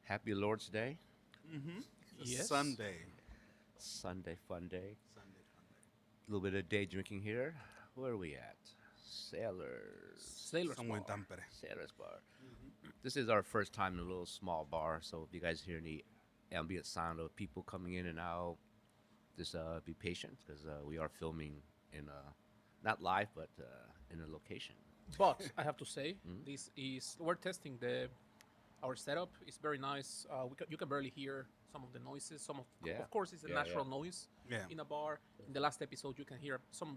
Happy Lord's Day, Yes. Sunday. Sunday fun day. Sunday fun day. A little bit of day drinking here. Where are we at? Sailors. Sailor's Somewhere in Bar. Tampere. Sailors Bar. This is our first time in a little small bar, so if you guys hear any ambient sound of people coming in and out, just be patient because we are filming in not live, but in a location. But I have to say, Mm. this is we're testing the our setup. It's very nice. You can barely hear some of the noises. Yeah. Of course, it's a Yeah, natural yeah. noise Yeah. in a bar. In the last episode, you can hear some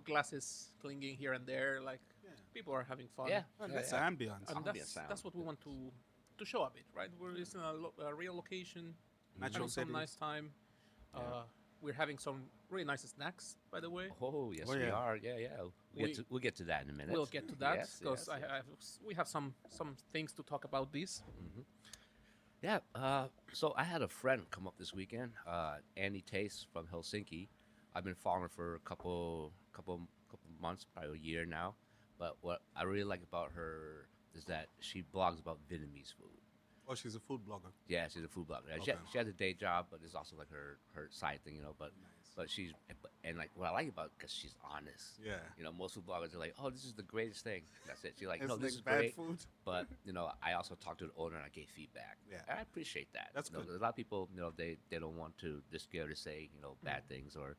glasses clinking here and there. Like Yeah. people are having fun. Yeah, Well, yeah, that's yeah. ambience. And Ambient sound. that's what we want to show a bit, right? We're in a real location, Natural having some settings. nice time. Yeah. We're having some really nice snacks, by the way. Oh yes, Oh, we yeah. are. Yeah, yeah. We'll get to that in a minute. We'll get to that Yes, because yes. we have some things to talk about this. Yeah. So I had a friend come up this weekend, Annie Taste from Helsinki. I've been following her for a couple months, probably a year now. But what I really like about her is that she blogs about Vietnamese food. Oh, she's a food blogger. Yeah, she's a food blogger. Okay. She has a day job, but it's also like her side thing, But Nice. but she's and like what I like about because she's honest. Yeah. Most food bloggers are like, oh, this is the greatest thing. That's it. She's like, It's no, like this is bad great. food. But I also talked to the owner and I gave feedback. Yeah. And I appreciate that. That's good. A lot of people, they don't want to. They're scared to say bad things or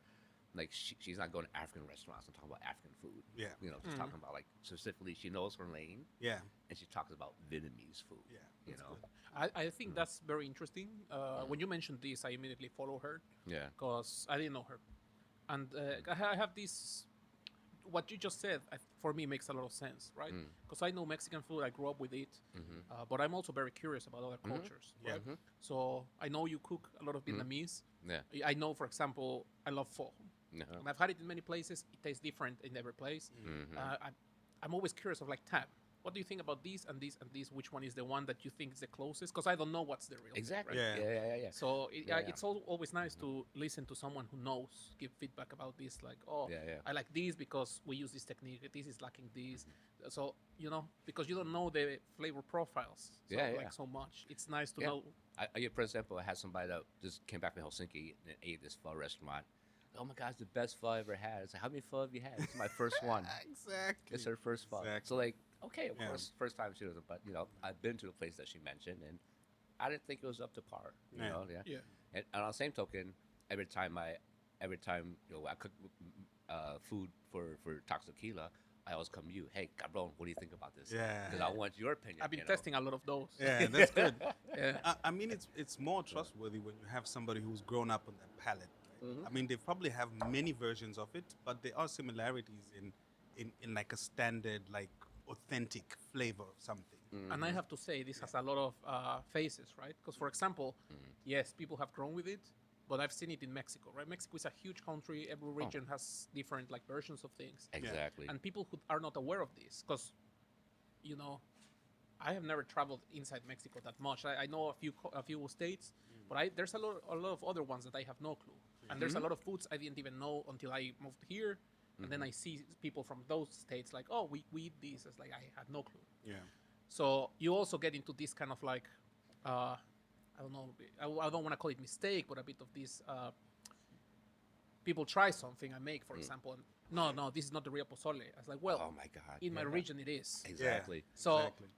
like she's not going to African restaurants and talking about African food. Yeah. She's talking about like specifically she knows her lane Yeah. and she talks about Vietnamese food. Yeah. You That's know. good. I think that's very interesting. When you mentioned this, I immediately follow her Yeah. because I didn't know her, and I have this. What you just said for me makes a lot of sense, right? Because I know Mexican food, I grew up with it, but I'm also very curious about other cultures, Yeah. right? So I know you cook a lot of Vietnamese. Yeah. I know, for example, I love pho, No. and I've had it in many places. It tastes different in every place. I'm always curious of like Tab. What do you think about these and these and these? Which one is the one that you think is the closest? Because I don't know what's the real thing, Exactly. right? Yeah. Yeah. So Yeah. it's always nice to listen to someone who knows, give feedback about this. Like, oh, Yeah. I like this because we use this technique. This is lacking this. So because you don't know the flavor profiles, so, Yeah. so much. It's nice to Yeah. know. For example, I had somebody that just came back from Helsinki and ate this pho restaurant. Oh my God, it's the best pho I ever had. It's like, how many pho have you had? It's my first one. Exactly. It's her first pho. Exactly. So like, okay, of Yeah. course, first time she doesn't. But I've been to the place that she mentioned, and I didn't think it was up to par. Yeah. Yeah. And on the same token, every time I cook food for Toxoquila, I always come to you. Hey, cabron, what do you think about this? Yeah. Because I want your opinion. I've been testing a lot of those. Yeah, that's good. Yeah. I mean, it's more trustworthy when you have somebody who's grown up on that palate. Right? I mean, they probably have many versions of it, but there are similarities in like a standard, like authentic flavor of something. And I have to say, this has a lot of phases, right? Because, for example, yes, people have grown with it, but I've seen it in Mexico, right? Mexico is a huge country. Every region has different like versions of things. Exactly. And people who are not aware of this, because, I have never traveled inside Mexico that much. I know a few states, but there's a lot of other ones that I have no clue. And there's a lot of foods I didn't even know until I moved here. And then I see people from those states like, oh, we eat this. It's like I had no clue. Yeah. So you also get into this kind of like, I don't know, I don't want to call it mistake, but a bit of this. People try something I make, for example, and no, this is not the real pozole. I was like, well, Oh my God. in my yeah. region it is. Exactly. So Exactly.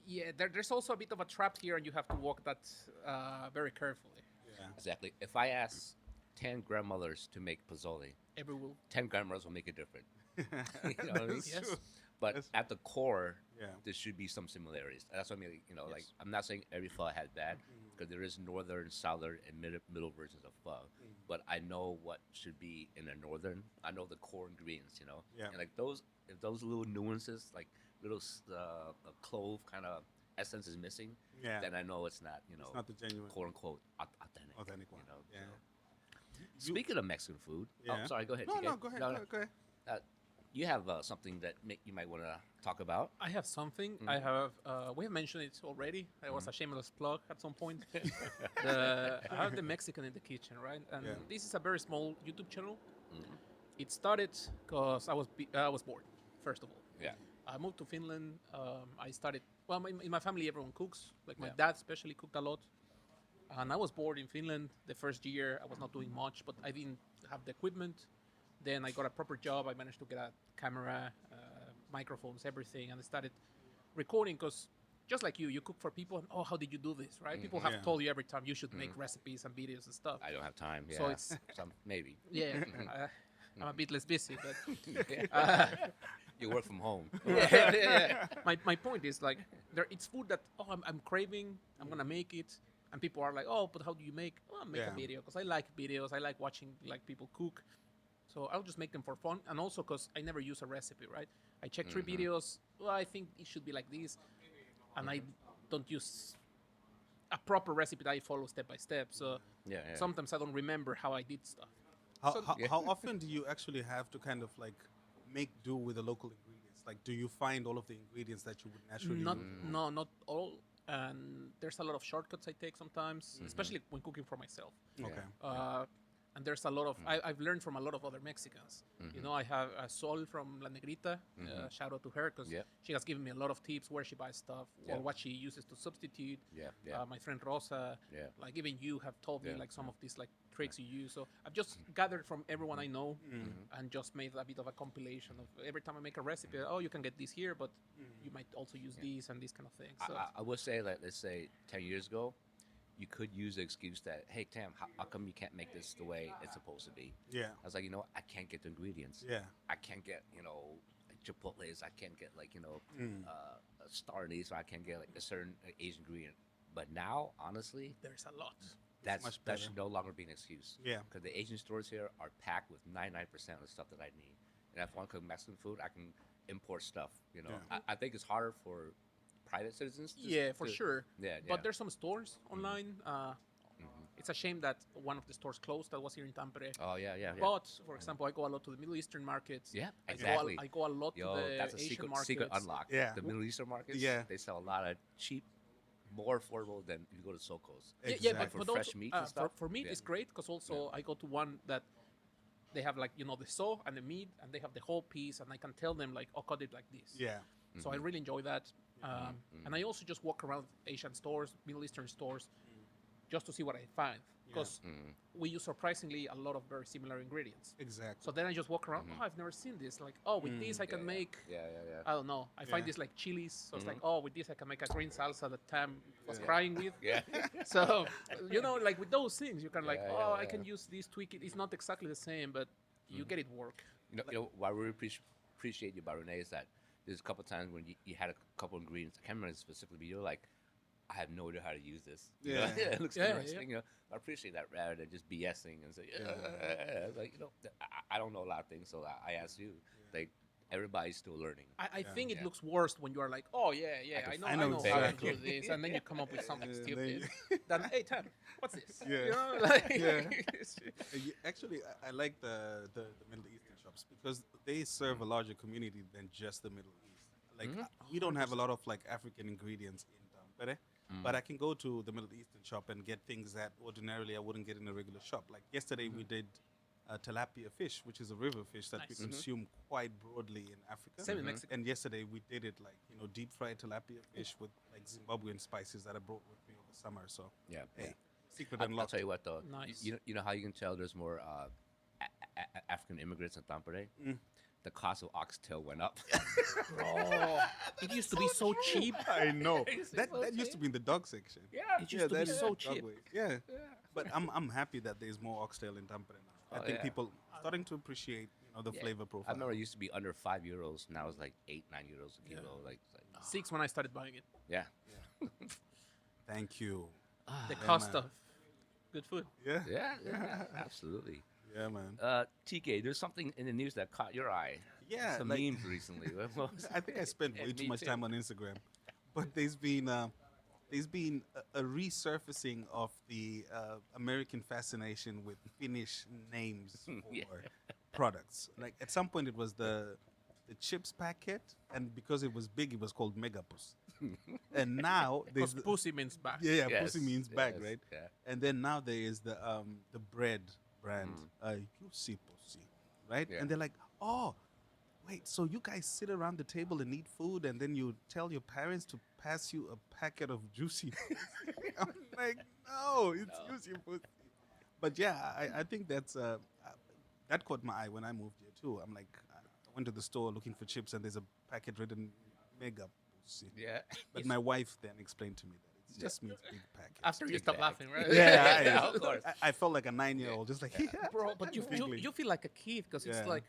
yeah, there's also a bit of a trap here, and you have to walk that very carefully. Yeah. Exactly. If I ask 10 grandmothers to make pozole, Every will. 10 grandmothers will make it different. You know what I mean? That's Yes. true. But That's- at the core, Yeah. there should be some similarities. That's what I mean. Like Yes. I'm not saying every pho has bad, because there is northern, southern, and middle versions of pho. But I know what should be in a northern. I know the core ingredients. Yeah. And like if those little nuances, like little clove kind of essence is missing, Yeah. then I know it's not. It's not the genuine, quote unquote authentic. authentic one. Yeah. So. Speaking of Mexican food, Yeah. oh, sorry, go ahead. No, TK. no, go ahead. Go ahead. You have something that you might want to talk about. I have something. I have. We have mentioned it already. It was a shameless plug at some point. I have the Mexican in the kitchen, right? And Yeah. this is a very small YouTube channel. It started because I was bored, first of all. Yeah. I moved to Finland. I started. Well, in my family, everyone cooks. Like my Yeah. dad, especially, cooked a lot. And I was bored in Finland. The first year, I was not doing much, but I didn't have the equipment. Then I got a proper job. I managed to get a camera, microphones, everything, and I started recording because. Just like you cook for people. And, oh, how did you do this, right? People have Yeah. told you every time you should make recipes and videos and stuff. I don't have time. Yeah. So it's- some maybe. Yeah, I'm a bit less busy, but You work from home. yeah. My point is like it's food that I'm craving. I'm gonna make it, and people are like, oh, but how do you make? Oh, I'll make a Yeah. video because I like videos. I like watching like people cook, so I'll just make them for fun, and also because I never use a recipe, right? I check 3 videos. Well, I think it should be like this, and I don't use a proper recipe that I follow step by step. So Yeah. sometimes I don't remember how I did stuff. How often do you actually have to kind of like make do with the local ingredients? Like, do you find all of the ingredients that you would naturally Not use? no, not all. And there's a lot of shortcuts I take sometimes, especially when cooking for myself. Okay. And there's a lot of I've learned from a lot of other Mexicans. You know, I have Sol from La Negrita. Shout out to her because Yeah. she has given me a lot of tips where she buys stuff Yeah. or what she uses to substitute. Yeah. My friend Rosa, Yeah. like even you have told me Yeah. like some of these like tricks you use. So I've just gathered from everyone I know and just made a bit of a compilation of every time I make a recipe. Oh, you can get this here, but you might also use these and these kind of things. So I would say like let's say 10 years ago, you could use the excuse that hey Tam, how come you can't make this the way it's supposed to be? Yeah. I was like, I can't get the ingredients. Yeah. I can't get like chipotles. I can't get like a star anise. Or I can't get like a certain Asian ingredient. But now, honestly, there's a lot. much that better. should no longer be an excuse. Yeah. Because the Asian stores here are packed with 99% of the stuff that I need. And if I want to cook Mexican food, I can import stuff. Yeah. I think it's harder for private citizens. Yeah, for sure. Yeah. But there's some stores online. It's a shame that one of the stores closed that was here in Tampere. Oh yeah. But for example, I go a lot to the Middle Eastern markets. Yeah, I exactly. I go a lot Yo, to the that's a Asian secret markets. unlock. Yeah. The Middle Eastern markets. Yeah. They sell a lot of cheap, more affordable than if you go to Soko's. Yeah, but, Exactly. but For fresh also, meat and stuff? For meat, Yeah. it's great because also I go to one that they have like the saw and the meat, and they have the whole piece, and I can tell them like, oh, cut it like this. Yeah. So I really enjoy that. And I also just walk around Asian stores, Middle Eastern stores, just to see what I find. Because we use surprisingly a lot of very similar ingredients. Exactly. So then I just walk around, oh, I've never seen this. Like, oh, with this I can make, Yeah. I don't know, I find Yeah. this like chilies. So it's like, oh, with this I can make a green salsa that Tam was crying with. Yeah. So, like with those things, you can like, Yeah, oh, yeah, I can use this, tweak it. It's not exactly the same, but you get it work. Why we appreciate you about Renee is that there's a couple times when you had a couple ingredients. I can't remember specifically, but you're like, I have no idea how to use this. You know? Yeah. It looks Yeah, interesting. I appreciate that rather than just BSing and say, like I don't know a lot of things, so I ask you. Like everybody's still learning. I think it looks worse when you are like, oh yeah, I know how exactly. to do this, and then you come up with something Yeah, stupid. Then hey Tam, what's this? Yeah. Like, Actually, I like the Middle Eastern shops because they serve a larger community than just the Middle East. Like we don't have a lot of like African ingredients in Tampere, but I can go to the Middle Eastern shop and get things that ordinarily I wouldn't get in a regular shop. Like yesterday, we did tilapia fish, which is a river fish that we Nice. consume quite broadly in Africa. Same in Mexico. And yesterday we did it like deep fried tilapia fish with like Zimbabwean spices that I brought with me over summer. So Yeah. hey, secret I'll unlocked. tell you what though. Nice. You know how you can tell there's more African immigrants in Tampere? The cost of oxtail went up. Oh, it used to be so cheap. I know It's that so used to cheap. be in the dog section. It used to that be is so dog cheap. waste. Yeah. But I'm happy that there's more oxtail in Tampere now. I think yeah. people starting to appreciate the flavor I profile. remember it used to be under €5. Now it's like €8, €9 a kilo. Like, it's like 6 when I started buying it. yeah. Thank you. The cost man. of good food. Yeah. Yeah, absolutely. Yeah, man. TK, there's something in the news that caught your eye. Yeah, Some like- memes recently. What was I think I spent way Yeah, too me much too. time on Instagram, but there's been a resurfacing of the American fascination with Finnish names for Yeah. products. Like at some point it was the chips packet, and because it was big, it was called Megapus. And now Because there's the, pussy means back. yeah, Yes, pussy means bag, yes, right? yeah. And then now there is the bread brand, Yusi Pussy, right? Yeah. And they're like, oh, wait, so you guys sit around the table and eat food, and then you tell your parents to pass you a packet of juicy pussy? I'm like, no, it's juicy pussy. But yeah, I think that caught my eye when I moved here too. I'm like, I went to the store looking for chips, and there's a packet written mega pussy. Yeah. But my wife then explained to me that it just means big packet. After you Big stop bag. laughing, right? Yeah, Yeah, of course. I felt like a 9-year-old, just like, yeah, Bro, but you Bigly. feel like a kid because it's Yeah. like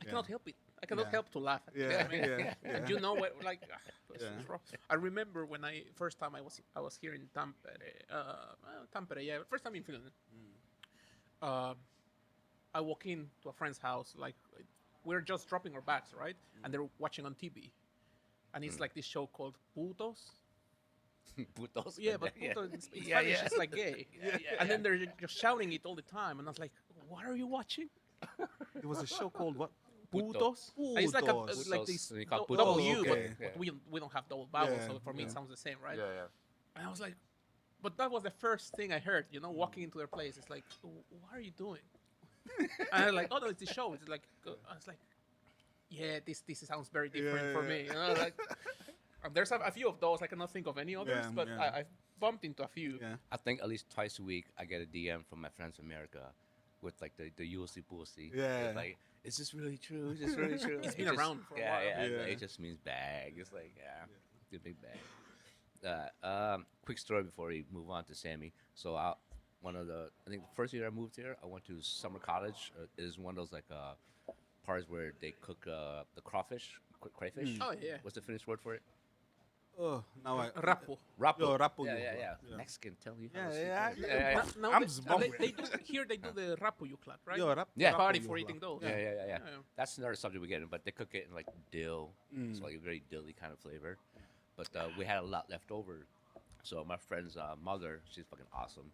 I cannot help it. I cannot Yeah. help to laugh. At Yeah, it. I mean, yeah, and yeah. you know what? Like, it's Yeah. rough. I remember when first time I was here in Tampere. Tampere, yeah, first time in Finland. I walk in to a friend's house, like we're just dropping our bags, right? And they're watching on TV, and it's like this show called Putos. Putos. Yeah, but Yeah. puto in Spanish Yeah, yeah. is like gay. And then they're just shouting it all the time, and I was like, "What are you watching?" There was a show called what? Putos. And it's like Putos. like Putos. this We call double putos. U, Okay. but we don't have double vowels, Yeah, so for me yeah. it sounds the same, right? Yeah, yeah. And I was like, but that was the first thing I heard. You know, walking into their place, it's like, "What are you doing?" And I'm like, "Oh no, it's the show." It's like, I was like, "Yeah, this sounds very different for Yeah, me." You know, like, there's a few of those. I cannot think of any others, Yeah, but yeah. I've bumped into a few. Yeah. I think at least twice a week I get a DM from my friends in America with like the Yulsi Pussy. Yeah. It's like, is this really true? Is this really true? It's It been just- around for a yeah, while. Yeah, Yeah. It just means bag. It's like, it's a big bag. Quick story before we move on to Sammy. So I think the first year I moved here, I went to summer college. It is one of those like parts where they cook the crawfish, crayfish. Oh, yeah. What's the Finnish word for it? Oh, now I. Rappu. Rapu. Yo, rapu, Yeah, yo. yeah, yeah, Yeah. Mexican, tell you. Yeah, how to yeah, speak. yeah. yeah. Now I'm they Zimbabwean. do here. They do the rapuyuklat, right? Yo, rap, Yeah. rapu, Party yo, for rap. eating those. Yeah. Yeah. That's another subject we get in, but they cook it in like dill. It's like a very dilly kind of flavor. But we had a lot left over. So my friend's mother, she's fucking awesome.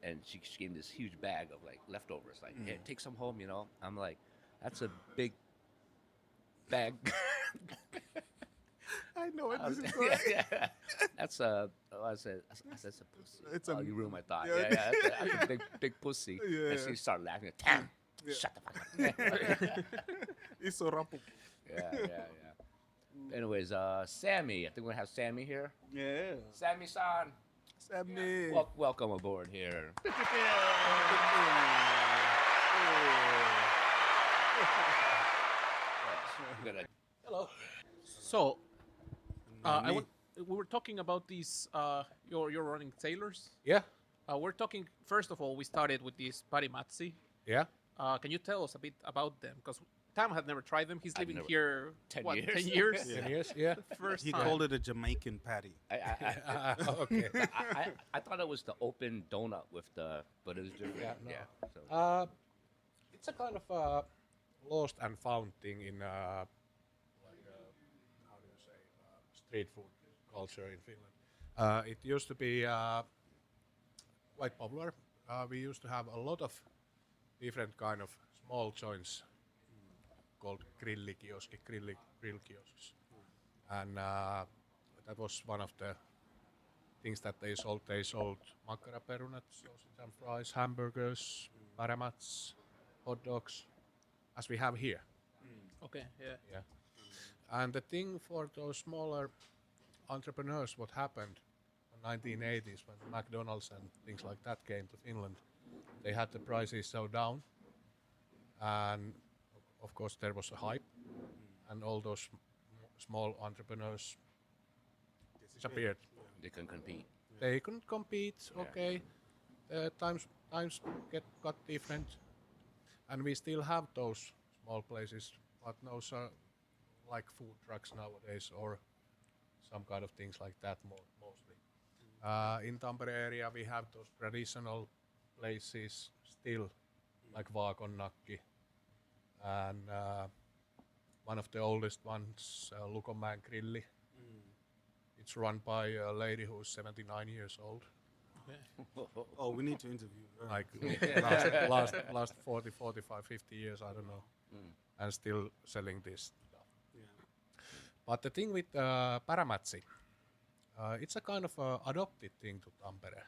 And she gave me this huge bag of like leftovers. Like, hey, take some home, you know? I'm like, that's a big bag. I know what I this was- is going. yeah. That's a, I said, that's a pussy. It's Oh, a- you ruined my thought. yeah. Yeah, that's a big pussy. Yeah. And she started laughing. Damn, shut the fuck up. It's so rapu. yeah. Anyways, Sammy. I think we're gonna have Sammy here. Yeah. Sammy-san, Sami. welcome aboard here. We're gonna- Hello. So, Nani? we were talking about these. You're running sailors. Yeah, We're talking. First of all, we started with these Pärämätsi. yeah. Can you tell us a bit about them? Because Tam had never tried them. He's I've living never- here 10 what, years. 10 years. Yeah. 10 years, yeah. First He time. called it a Jamaican patty. Okay. I thought it was the open donut with the, but it was different. Yeah, no. So. It's a kind of lost and found thing in like how do you say street food culture in Finland. It used to be quite popular. We used to have a lot of different kind of small joints called grill kiosks, and that was one of the things that they sold. They sold makkaraperunat, sausage and fries, hamburgers, pärämätsi, hot dogs, as we have here. Okay. Yeah. Yeah. And the thing for those smaller entrepreneurs, what happened in 1980s when McDonald's and things like that came to Finland, they had the prices so down, and of course there was a hype, and all those small entrepreneurs disappeared. They can compete. They couldn't compete. Yeah. Okay, times got different, and we still have those small places, but those are like food trucks nowadays or some kind of things like that mostly. In Tampere area, we have those traditional places still, like Vaakonnakki, and one of the oldest ones, Lukonmäen Grilli. It's run by a lady who's 79 years old. Oh, we need to interview her. Like last 40, 45, 50 years, I don't know, and still selling this stuff. Yeah. But the thing with Pärämätsi, it's a kind of adopted thing to Tampere.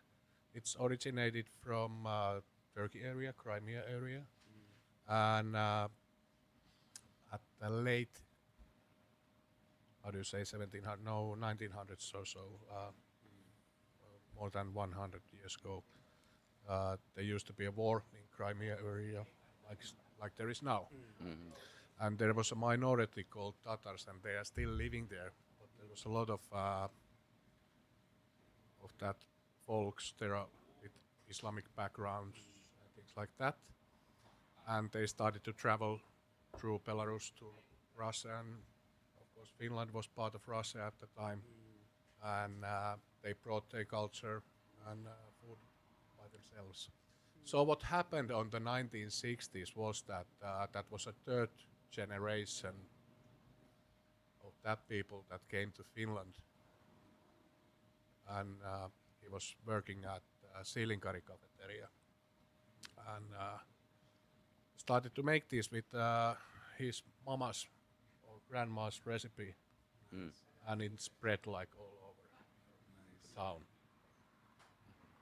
It's originated from Turkey area, Crimea area, and at the late, how do you say, 1700? No, 1900s or so. More than 100 years ago, there used to be a war in Crimea area, like there is now. And there was a minority called Tatars, and they are still living there. But there was a lot of that folks there are with Islamic backgrounds and things like that. And they started to travel through Belarus to Russia, and of course Finland was part of Russia at the time. And they brought their culture and food by themselves. So what happened on the 1960s was that that was a third generation of that people that came to Finland, and he was working at Siilinkari cafeteria, and started to make this with his mama's or grandma's recipe, and it spread like all over the town,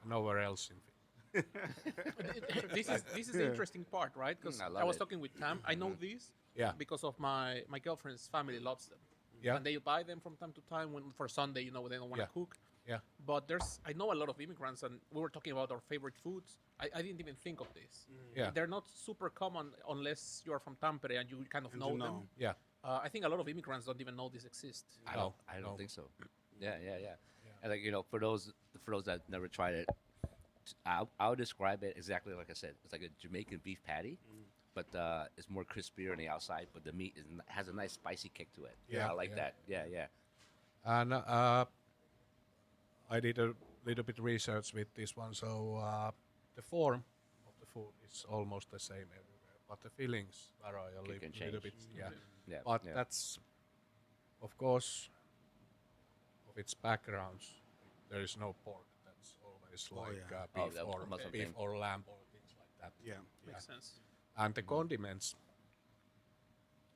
nowhere else in Finland. This is the interesting part, right? Because I I, love was it. talking with Tam. I know these Yeah. because of my girlfriend's family loves them. Yeah. And they buy them from time to time when for Sunday, they don't want to Yeah. cook. Yeah. But I know a lot of immigrants, and we were talking about our favorite foods. I didn't even think of this. Yeah. They're not super common unless you are from Tampere and you kind of know them. Yeah. I think a lot of immigrants don't even know this exists. I No, don't no. think so. Yeah. And like for those that never tried it, I would describe it exactly like I said. It's like a Jamaican beef patty, but it's more crispier on the outside. But the meat has a nice spicy kick to it. Yeah, I like yeah. that. Yeah. And I did a little bit research with this one, so the form of the food is almost the same everywhere, but the fillings vary a Can little change. bit. Yeah. Yeah. But yeah. that's, of course, of its backgrounds. There is no pork. That's always like yeah. beef, that or must have beef been. or lamb or things like that. Yeah. Makes sense. And the condiments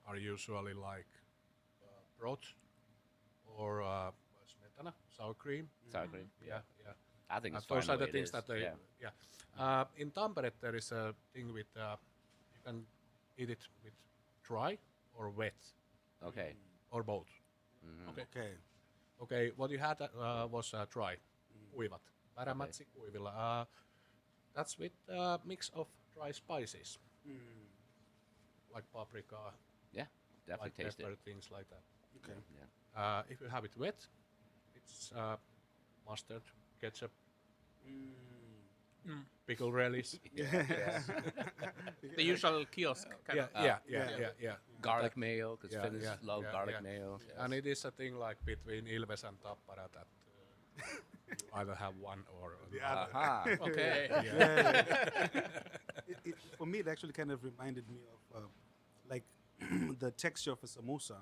are usually like broth or smetana, sour cream. Sour cream. Yeah. I think it's Those fine are the the way it things is. that they. Yeah. In Tampere, there is a thing with you can eat it with dry or wet Okay. or both. Okay. Okay. Okay, what you had was dry, kuivat. Pärämätsi kuivilla. That's with a mix of dry spices, like paprika, Yeah. Definitely like taste pepper, it. things like that. Okay. Yeah. If you have it wet, it's mustard, ketchup, pickle relish. The usual kiosk kind of. Yeah. Garlic mayo, because Yeah, Finnish yeah, love yeah, garlic yeah. mayo. And it is a thing like between Ilves and Tappara that you either have one or another. Aha. Okay. For me, it actually kind of reminded me of like the texture of a samosa.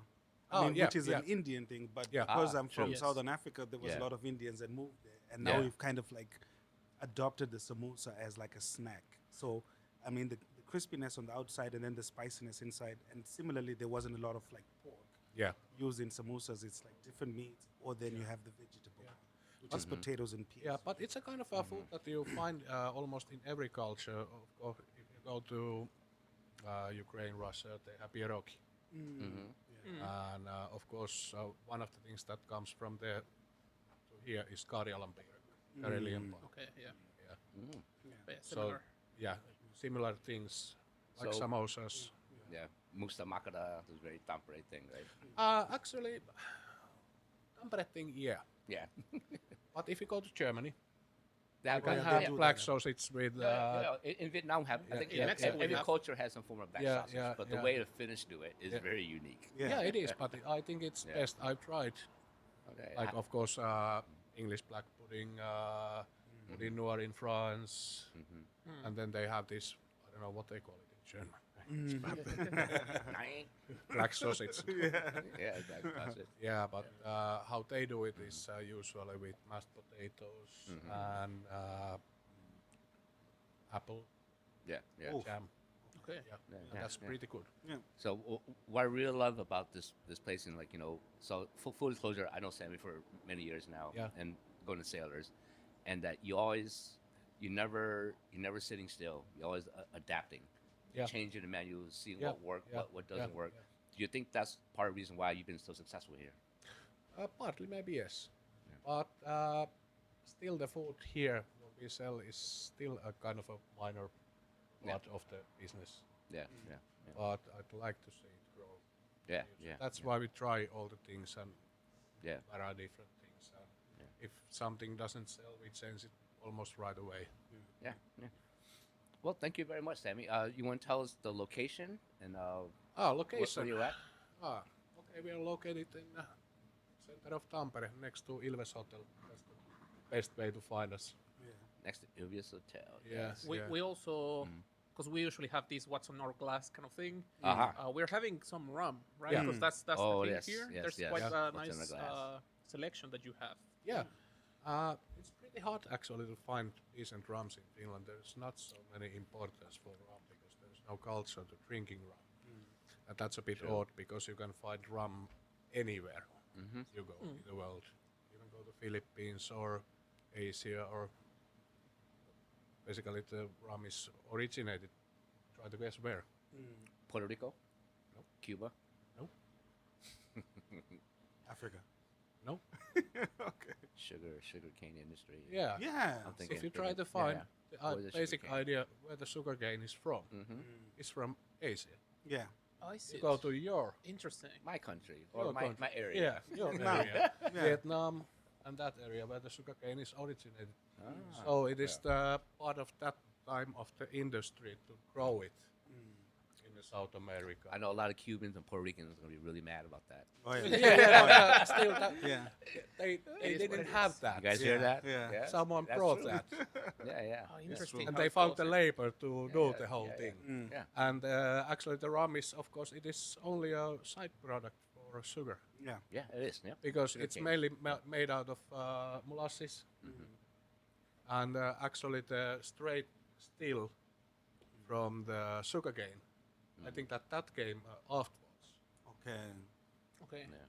Oh, yeah, which is yeah. an Indian thing, but Yeah. because Ah, I'm from Yes. Southern Africa, there was Yeah. a lot of Indians that moved there, and now Yeah. we've kind of like adopted the samosa as like a snack. So, I mean, the crispiness on the outside and then the spiciness inside, and similarly, there wasn't a lot of like pork Yeah. used in samosas. It's like different meats, or then you have the vegetable, which is potatoes and peas. Yeah, but it's a kind of a food that you find almost in every culture. Of course, if you go to Ukraine, Russia, they have pierogi. And of course, one of the things that comes from there to here is Karjalan pierogi. Karelian pie. Okay. Yeah. Yeah. Yeah, similar. Yeah, similar things like So- samosas. Yeah. Musta makara is very Tampere thing, right? Actually, Tampere thing, yeah. Yeah. But if you go to Germany, That you can they have do black that. sausage with in Vietnam, I think yeah. Mexico we every have- culture has some form of black Yeah, sausage, yeah, but the yeah. way the Finnish do it is Yeah. very unique. yeah, it is. But I think it's Yeah. best. I've tried. Okay. Like of course, English black pudding, pudding noir in France, and then they have this. I don't know what they call it in German. Black sausage. Yeah, exactly. Sausage. Yeah, but how they do it is usually with mashed potatoes and apple Yeah, yeah. Oof. jam. Okay. Yeah, Yeah, and yeah, that's yeah. pretty good. So what I really love about this place, and like so full disclosure, I know Sami for many years now, Yeah. and going to Sailors, and that you're never sitting still. You're always adapting, Yeah. changing the menu, seeing Yeah, what works, yeah, what doesn't yeah, work. yeah. you think that's part of the reason why you've been so successful here? Partly, maybe yes, but still the food here what we sell is still a kind of a minor part of the business. Yeah, yeah, yeah, But I'd like to see it grow. yeah, yeah. That's why we try all the things and Yeah. there are different things. And if something doesn't sell, we change it almost right away. Yeah, yeah. Well, thank you very much, Sammy. You want to tell us the location and where Location. you're at? Okay, we are located in center of Tampere, next to Ilves Hotel. That's the best way to find us. Next to Ilvius Hotel. Yeah. We also, because we usually have this what's on our glass kind of thing. Uh-huh. We're having some rum, right? Yeah. Because that's Oh, the thing yes, here. yes, There's yes. quite Yeah. a What's in the nice glass. selection that you have. Yeah. It's pretty hard actually to find decent rums in Finland. There's not so many importers for rum because there's no culture to drinking rum. And that's a bit odd because you can find rum anywhere you go in the world. You can go to Philippines or Asia or basically the rum is originated. Try to guess where. Puerto Rico? No. Cuba? No. Africa. No. Okay. Sugar cane industry. Yeah. Yeah. I'm thinking. If you try to yeah, find yeah. the Where the basic sugarcane. idea where the sugarcane is from, it's from Asia. Yeah. I see. You go to your Interesting. My country or Your my, country. my area. Yeah, your No. area, Yeah. Vietnam, and that area where the sugarcane is originated. Ah, So it is the part of that time of the industry to grow it in the South America. I know a lot of Cubans and Puerto Ricans are gonna be really mad about that. Oh yeah. Yeah, still, Yeah. they is what didn't it have is. that. You guys Yeah, hear that? yeah. Someone That's brought true. that, Yeah, yeah. Oh, interesting. and how they it found goes the in. labor to do yeah, the whole yeah, thing. Yeah. And actually, the rum is, of course, it is only a side product for sugar Yeah. Yeah, it is. Yeah. because it's Sugarcane. mainly made out of molasses, and actually the straight still from the sugarcane. I think that came afterwards. Okay. Okay. Yeah.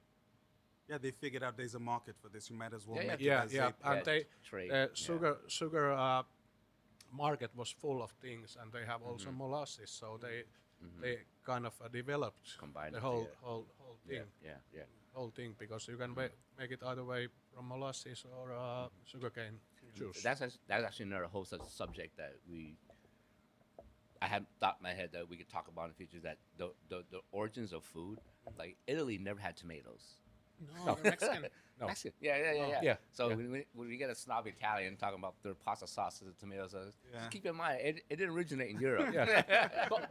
Yeah, they figured out there's a market for this. You might as well Yeah, make Yeah, it as yeah, a and they trade, the yeah. sugar market was full of things, and they have also molasses, so they kind of developed Combined the it whole together. whole Yeah, thing, yeah, yeah. whole thing, because you can make it either way from molasses or sugarcane juice. That's actually another whole subject that I had thought in my head that we could talk about in the future. That the origins of food, like Italy never had tomatoes. No, you're Mexican. No. Mexican. Yeah. Yeah, So yeah. when we get a snob Italian talking about their pasta sauces and tomatoes, Yeah. just keep in mind it didn't originate in Europe.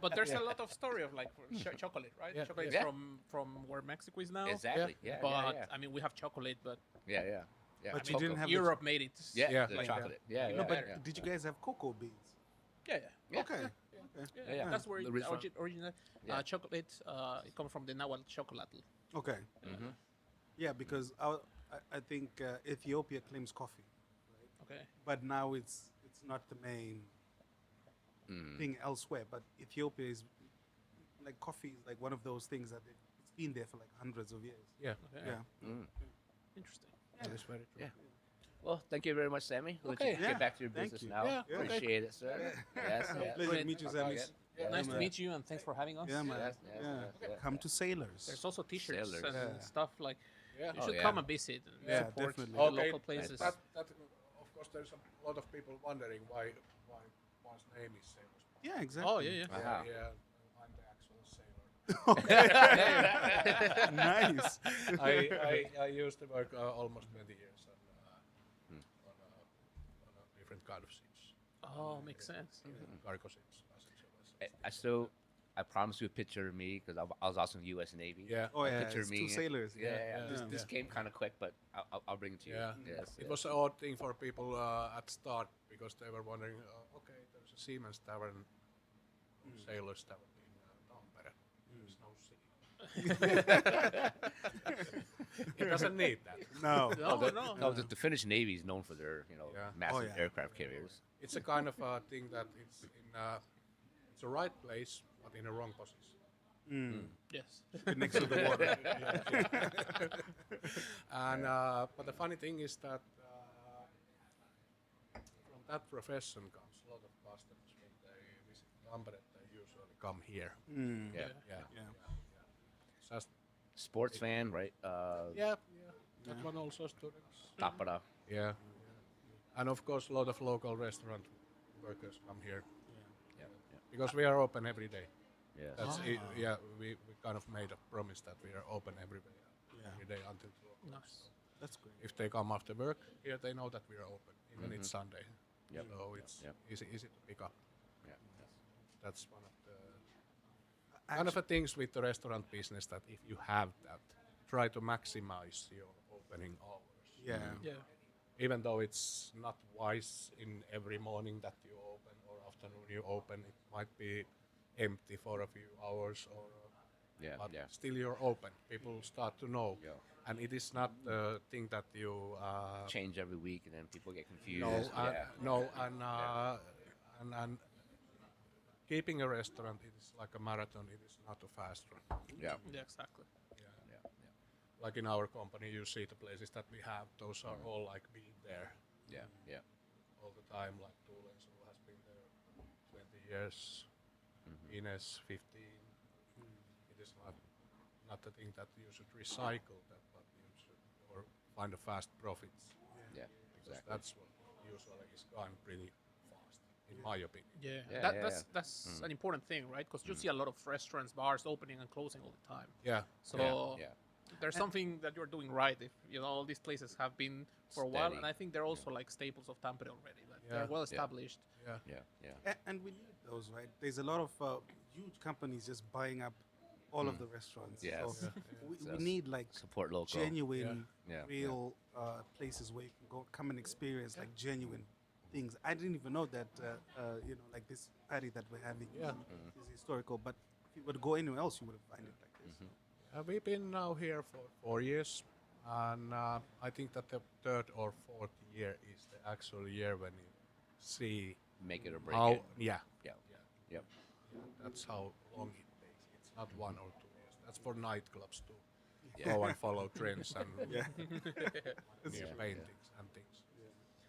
But there's a lot of story of like chocolate, right? Yeah, Chocolate yeah. from where Mexico is now. Exactly. Yeah. But yeah. I mean, we have chocolate, but Yeah. Yeah. Yeah. But I you mean, didn't have the Europe made it. Yeah. Yeah. The Like chocolate. Yeah. You Yeah. No, but yeah. did you guys have cocoa beans? Yeah. Yeah. Okay. Yeah, Yeah. that's where The it original- original Yeah. chocolate. It comes from the Nahuatl chocolate. Okay. Yeah, because I think Ethiopia claims coffee, Okay. but now it's not the main thing elsewhere. But Ethiopia is like coffee is like one of those things that it's been there for like hundreds of years. Yeah, Okay. Yeah. Interesting. that is very true. Yeah. Well, thank you very much, Sammy. We'll let Okay. you Yeah, get back to your thank business you. now. Yeah, okay. Appreciate it, sir. Yes. Yes. Pleasure to meet you, Sami. Nice to man. meet you, and thanks for having us. Yeah, man. Yes, yes, yeah. yes, yes. Come to Sailors. There's also T-shirts Sailors. and Yeah. stuff like. Yeah. You Oh, should yeah. come and visit and Yeah, support definitely. the Okay. local places. That, of course, there's a lot of people wondering why one's name is Sailors. Yeah, exactly. Oh yeah. Uh-huh. Yeah, I'm the actual sailor. Nice. I used to work almost 20 years on a different kind of ships, Oh, makes sense. cargo ships. I promised you a picture of me because I was also in the U.S. Navy. Yeah. Oh A yeah, picture it's of me. two sailors. Yeah, yeah. yeah. This came kind of quick, but I'll bring it to you. Yeah, Yes, it yes. was an odd thing for people at start because they were wondering, okay, there's a seaman's tavern, sailor's tavern in Tampere. There's no sea. It doesn't need that. No. No. The Finnish Navy is known for their Yeah. massive Oh, yeah. aircraft carriers. It's a kind of a thing that it's in it's a right place but in a wrong position. Yes. Next to the water. And but the funny thing is that from that profession comes a lot of customers when they visit Tampere. They usually come here. Yeah. Yeah. Yeah. just Sports fan, right? yeah. That one also students. Tapara. Yeah, and of course a lot of local restaurant workers come here Yeah, because we are open every day. yeah. That's it. Yeah, we kind of made a promise that we are open every day, every day until 2 o'clock. Nice. That's great. If they come after work, here they know that we are open, even it's Sunday. Yep. So it's Yep. easy to pick up. Yeah. That's one of the kind of a things with the restaurant business that if you have that, try to maximize your opening hours. Yeah. Yeah. Even though it's not wise in every morning that you open or afternoon you open, it might be empty for a few hours or Yeah, but yeah. still you're open. People start to know. Yeah. And it is not the thing that you Change every week, and then people get confused. no, yeah. no, and keeping a restaurant it is like a marathon. It is not a fast run. Yeah. Yeah, exactly. Yeah. Yeah. Like in our company, you see the places that we have; those are all like being there Yeah. Yeah. all the time. Like Tulens, who has been there 20 years, Ines 15. It is not the thing that you should recycle that, but you should or find a fast profits. Yeah. Because Exactly. that's what usually is gone pretty fast, in my opinion. Yeah, Yeah, that's an important thing, right? Because you see a lot of restaurants, bars opening and closing all the time. Yeah, So Yeah. there's something that you're doing right. If all these places have been for a while, Steady. and I think they're also like staples of Tampere already. Like Yeah. they're well Yeah. established. yeah. Yeah. Yeah. And we need those, right? There's a lot of huge companies just buying up all of the restaurants. Yes. So Yeah. we Yes. need like Support local. genuine, Yeah. real places where you can go, come and experience like genuine things. I didn't even know that, like this party that we're having Yeah. is historical. But if you were to go anywhere else, you would find it like this. We've been now here for 4 years, and I think that the third or fourth year is the actual year when you see Make it or break how. it. Yeah, Yeah. Yep. that's how long it takes. It's not 1 or 2 years. That's for nightclubs too. Yeah. Go and follow trends and Yeah. new Yeah. paintings and things.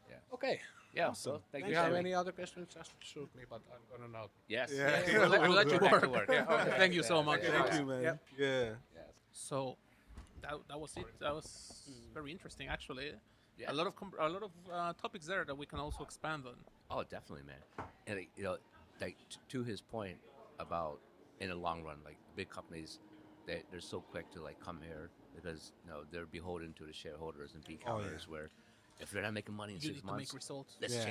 Yeah. Okay. Yeah. So thank Do you. you have Sami. any other questions? Just shoot me, but I'm gonna now. Yes. Yeah. yes. We'll let you Go back to work. work. Yeah. Okay. Thank you so much. Thank you, man. Yeah. Yes. So that was it. That was very interesting, actually. Yeah. A lot of topics there that we can also expand on. Oh, definitely, man. And like to his point about in the long run, like big companies, they're so quick to like come here because they're beholden to the shareholders and peak hours. Where if they're not making money in You 6 need to months, make results. let's Yeah.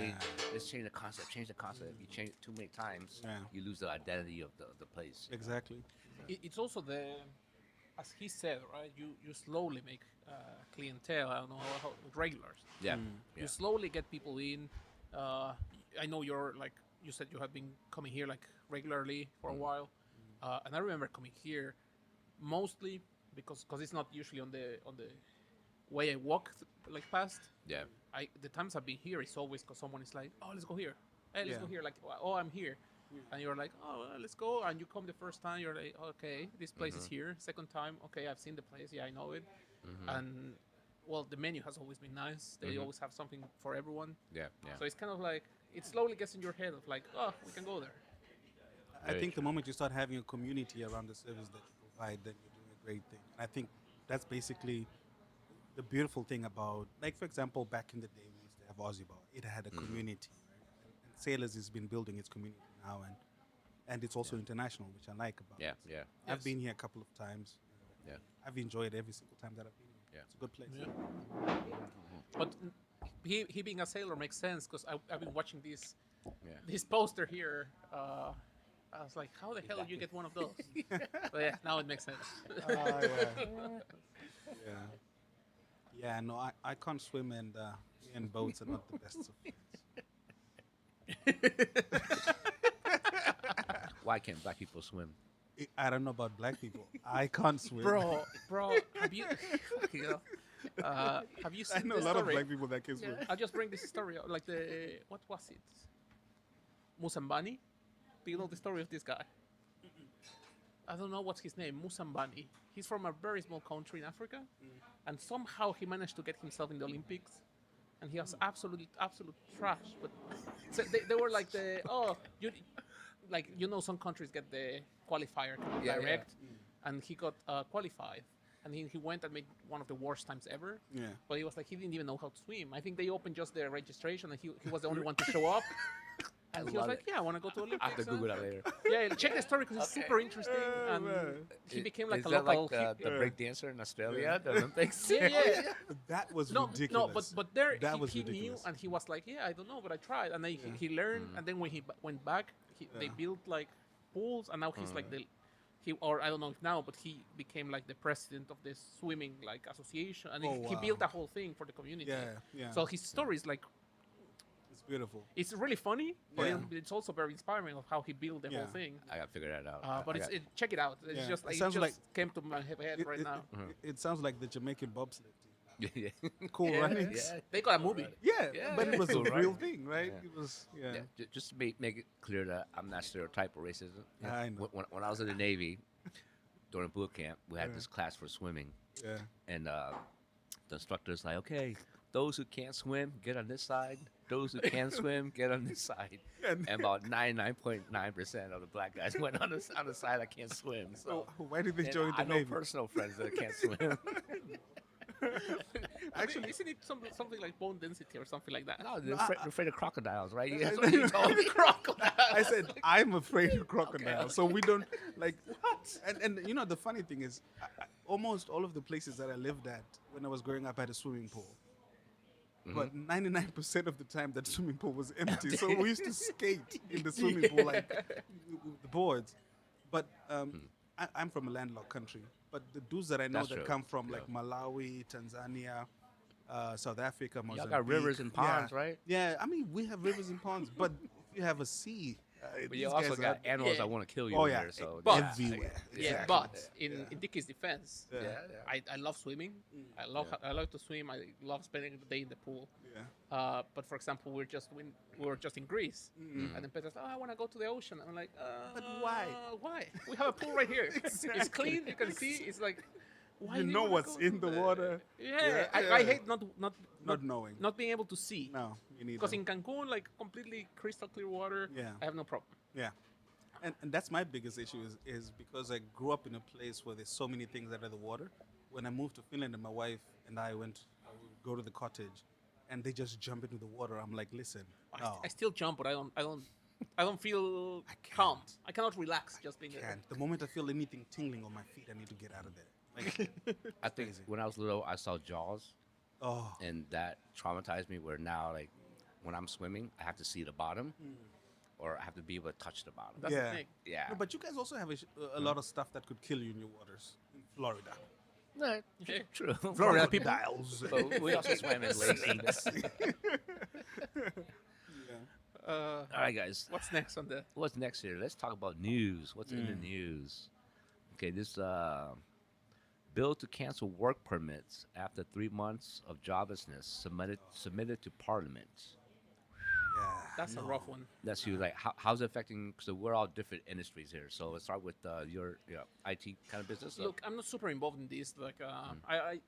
change the concept. Change the concept. If you change it too many times, Yeah. you lose the identity of the place. Exactly. It's also as he said, right? You slowly make clientele. I don't know how regulars. Yeah. You slowly get people in. I know you're like you said you have been coming here like regularly for a while, and I remember coming here mostly because it's not usually on the way I walk like past. Yeah. The times I've been here is always because someone is like, oh, let's go here. Hey, let's Yeah. go here. Like, oh, I'm here. And you're like, oh, well, let's go. And you come the first time, you're like, okay, this place is here. Second time, okay, I've seen the place. Yeah, I know it. And, well, the menu has always been nice. They always have something for everyone. Yeah. Yeah. So it's kind of like, it slowly gets in your head of like, oh, we can go there. I think the moment you start having a community around the service that you provide, then you're doing a great thing. And I think that's basically the beautiful thing about, like, for example, back in the day, we used to have Aussie Bar. It had a community, right? And Sailors has been building its community now, and it's also international, which I like about Yeah. it. Yeah. I've Yes. been here a couple of times. Yeah. I've enjoyed every single time that I've been here. Yeah. It's a good place. Yeah. But he being a sailor makes sense because I've been watching this poster here. I was like, how the hell did you get one of those? But yeah, now it makes sense. Yeah. Yeah, no, I can't swim, and me and boats are not the best of friends. Why can't black people swim? I don't know about black people. I can't swim. bro, have you, have you I seen know a this lot of story? black people that can swim. I'll just bring this story up, like what was it? Musambani? Do you know the story of this guy? I don't know what's his name, Musambani. He's from a very small country in Africa, and somehow he managed to get himself in the Olympics, and he was absolute trash. But so they were like some countries get the qualifier kind of Yeah, yeah. direct, and he got qualified. And he went and made one of the worst times ever. Yeah. But he was like, he didn't even know how to swim. I think they opened just the registration, and he was the only one to show up. And he was love like, it. yeah, I want to go to Olympics. I have to Google that later. Yeah, check the story because it's super interesting. And he became like Is a that local. like the break dancer in Australia, the Olympics? yeah. That was No, ridiculous. but there that he, was he knew, ridiculous. and he was like, yeah, I don't know, but I tried, and then he learned, and then when he went back, they built like pools, and now he's like or I don't know if now, but he became like the president of the swimming like association, and he wow. built a whole thing for the community. Yeah. So his story is like, It's beautiful. it's really funny, but Yeah. it's also very inspiring of how he built the whole Yeah. thing. I gotta figure that out. But check it out. It's Yeah. just It it sounds just like- came to my head right now. It sounds like the Jamaican bobsled team. yeah. Cool Yeah. runnings. Yeah. They got a movie. Yeah, Yeah, but it was cool a real running. thing, right? Yeah. It was, Yeah, just to make it clear that I'm not stereotype or racism. I know. When I was in the Navy, during boot camp, we had this class for swimming, Yeah. and the instructor's like, okay, those who can't swim, get on this side. Those who can swim, get on this side. And- And about 99.9% of the black guys went on the side that can't swim. So Why did they and join the I know Navy? personal friends that can't swim. Actually, isn't it something like bone density or something like that? No, they're afraid of crocodiles, right? That's what you told me. I said I'm afraid of crocodiles, so we don't like. And you know the funny thing is, almost all of the places that I lived at when I was growing up had a swimming pool. But 99% of the time that swimming pool was empty, so we used to skate in the swimming pool like with the boards. But I'm from a landlocked country, but the dudes that I know That's that true. come from Yeah. like Malawi, Tanzania, South Africa, Y'all Mozambique. got rivers and ponds, yeah. right? Yeah, I mean we have rivers and ponds, but if you have a sea, But these you also guys got are animals Yeah. that want to kill you Oh, in yeah. there, so But- everywhere. Yeah, Exactly. but in Dickie's defense, Yeah. yeah. I love swimming. I love to swim. I love spending the day in the pool. Yeah. But for example, we were just in Greece, and then Peter's like, oh, I want to go to the ocean. I'm like, But why? Why? We have a pool right here. It's clean. You can see. It's like, why You do know wanna what's go in to the water. Yeah, Yeah, I yeah. hate not knowing. not being able to see. No, you need Because in Cancun, like completely crystal clear water, Yeah. I have no problem. Yeah. And that's my biggest issue is because I grew up in a place where there's so many things that are the water. When I moved to Finland and my wife and I would go to the cottage and they just jump into the water. I'm like, listen, no, I still jump, but I don't feel calm. I cannot relax just being there. can't. The moment I feel anything tingling on my feet, I need to get out of there. Like, I think when I was little, I saw Jaws, oh, and that traumatized me. Where now, like, when I'm swimming, I have to see the bottom, or I have to be able to touch the bottom. That's yeah. the thing. Yeah. No, but you guys also have a lot of stuff that could kill you in your waters in Florida. No, Yeah. true. Florida people. Crocodiles. But we also swam in lakes. All right, guys. What's next on the? What's next here? Let's talk about news. What's in the news? Okay, this bill to cancel work permits after 3 months of joblessness submitted to Parliament. Yeah. That's a rough one. That's you. Like, how's it affecting? So we're all different industries here. So let's start with your IT kind of business. So- Look, I'm not super involved in this. Like,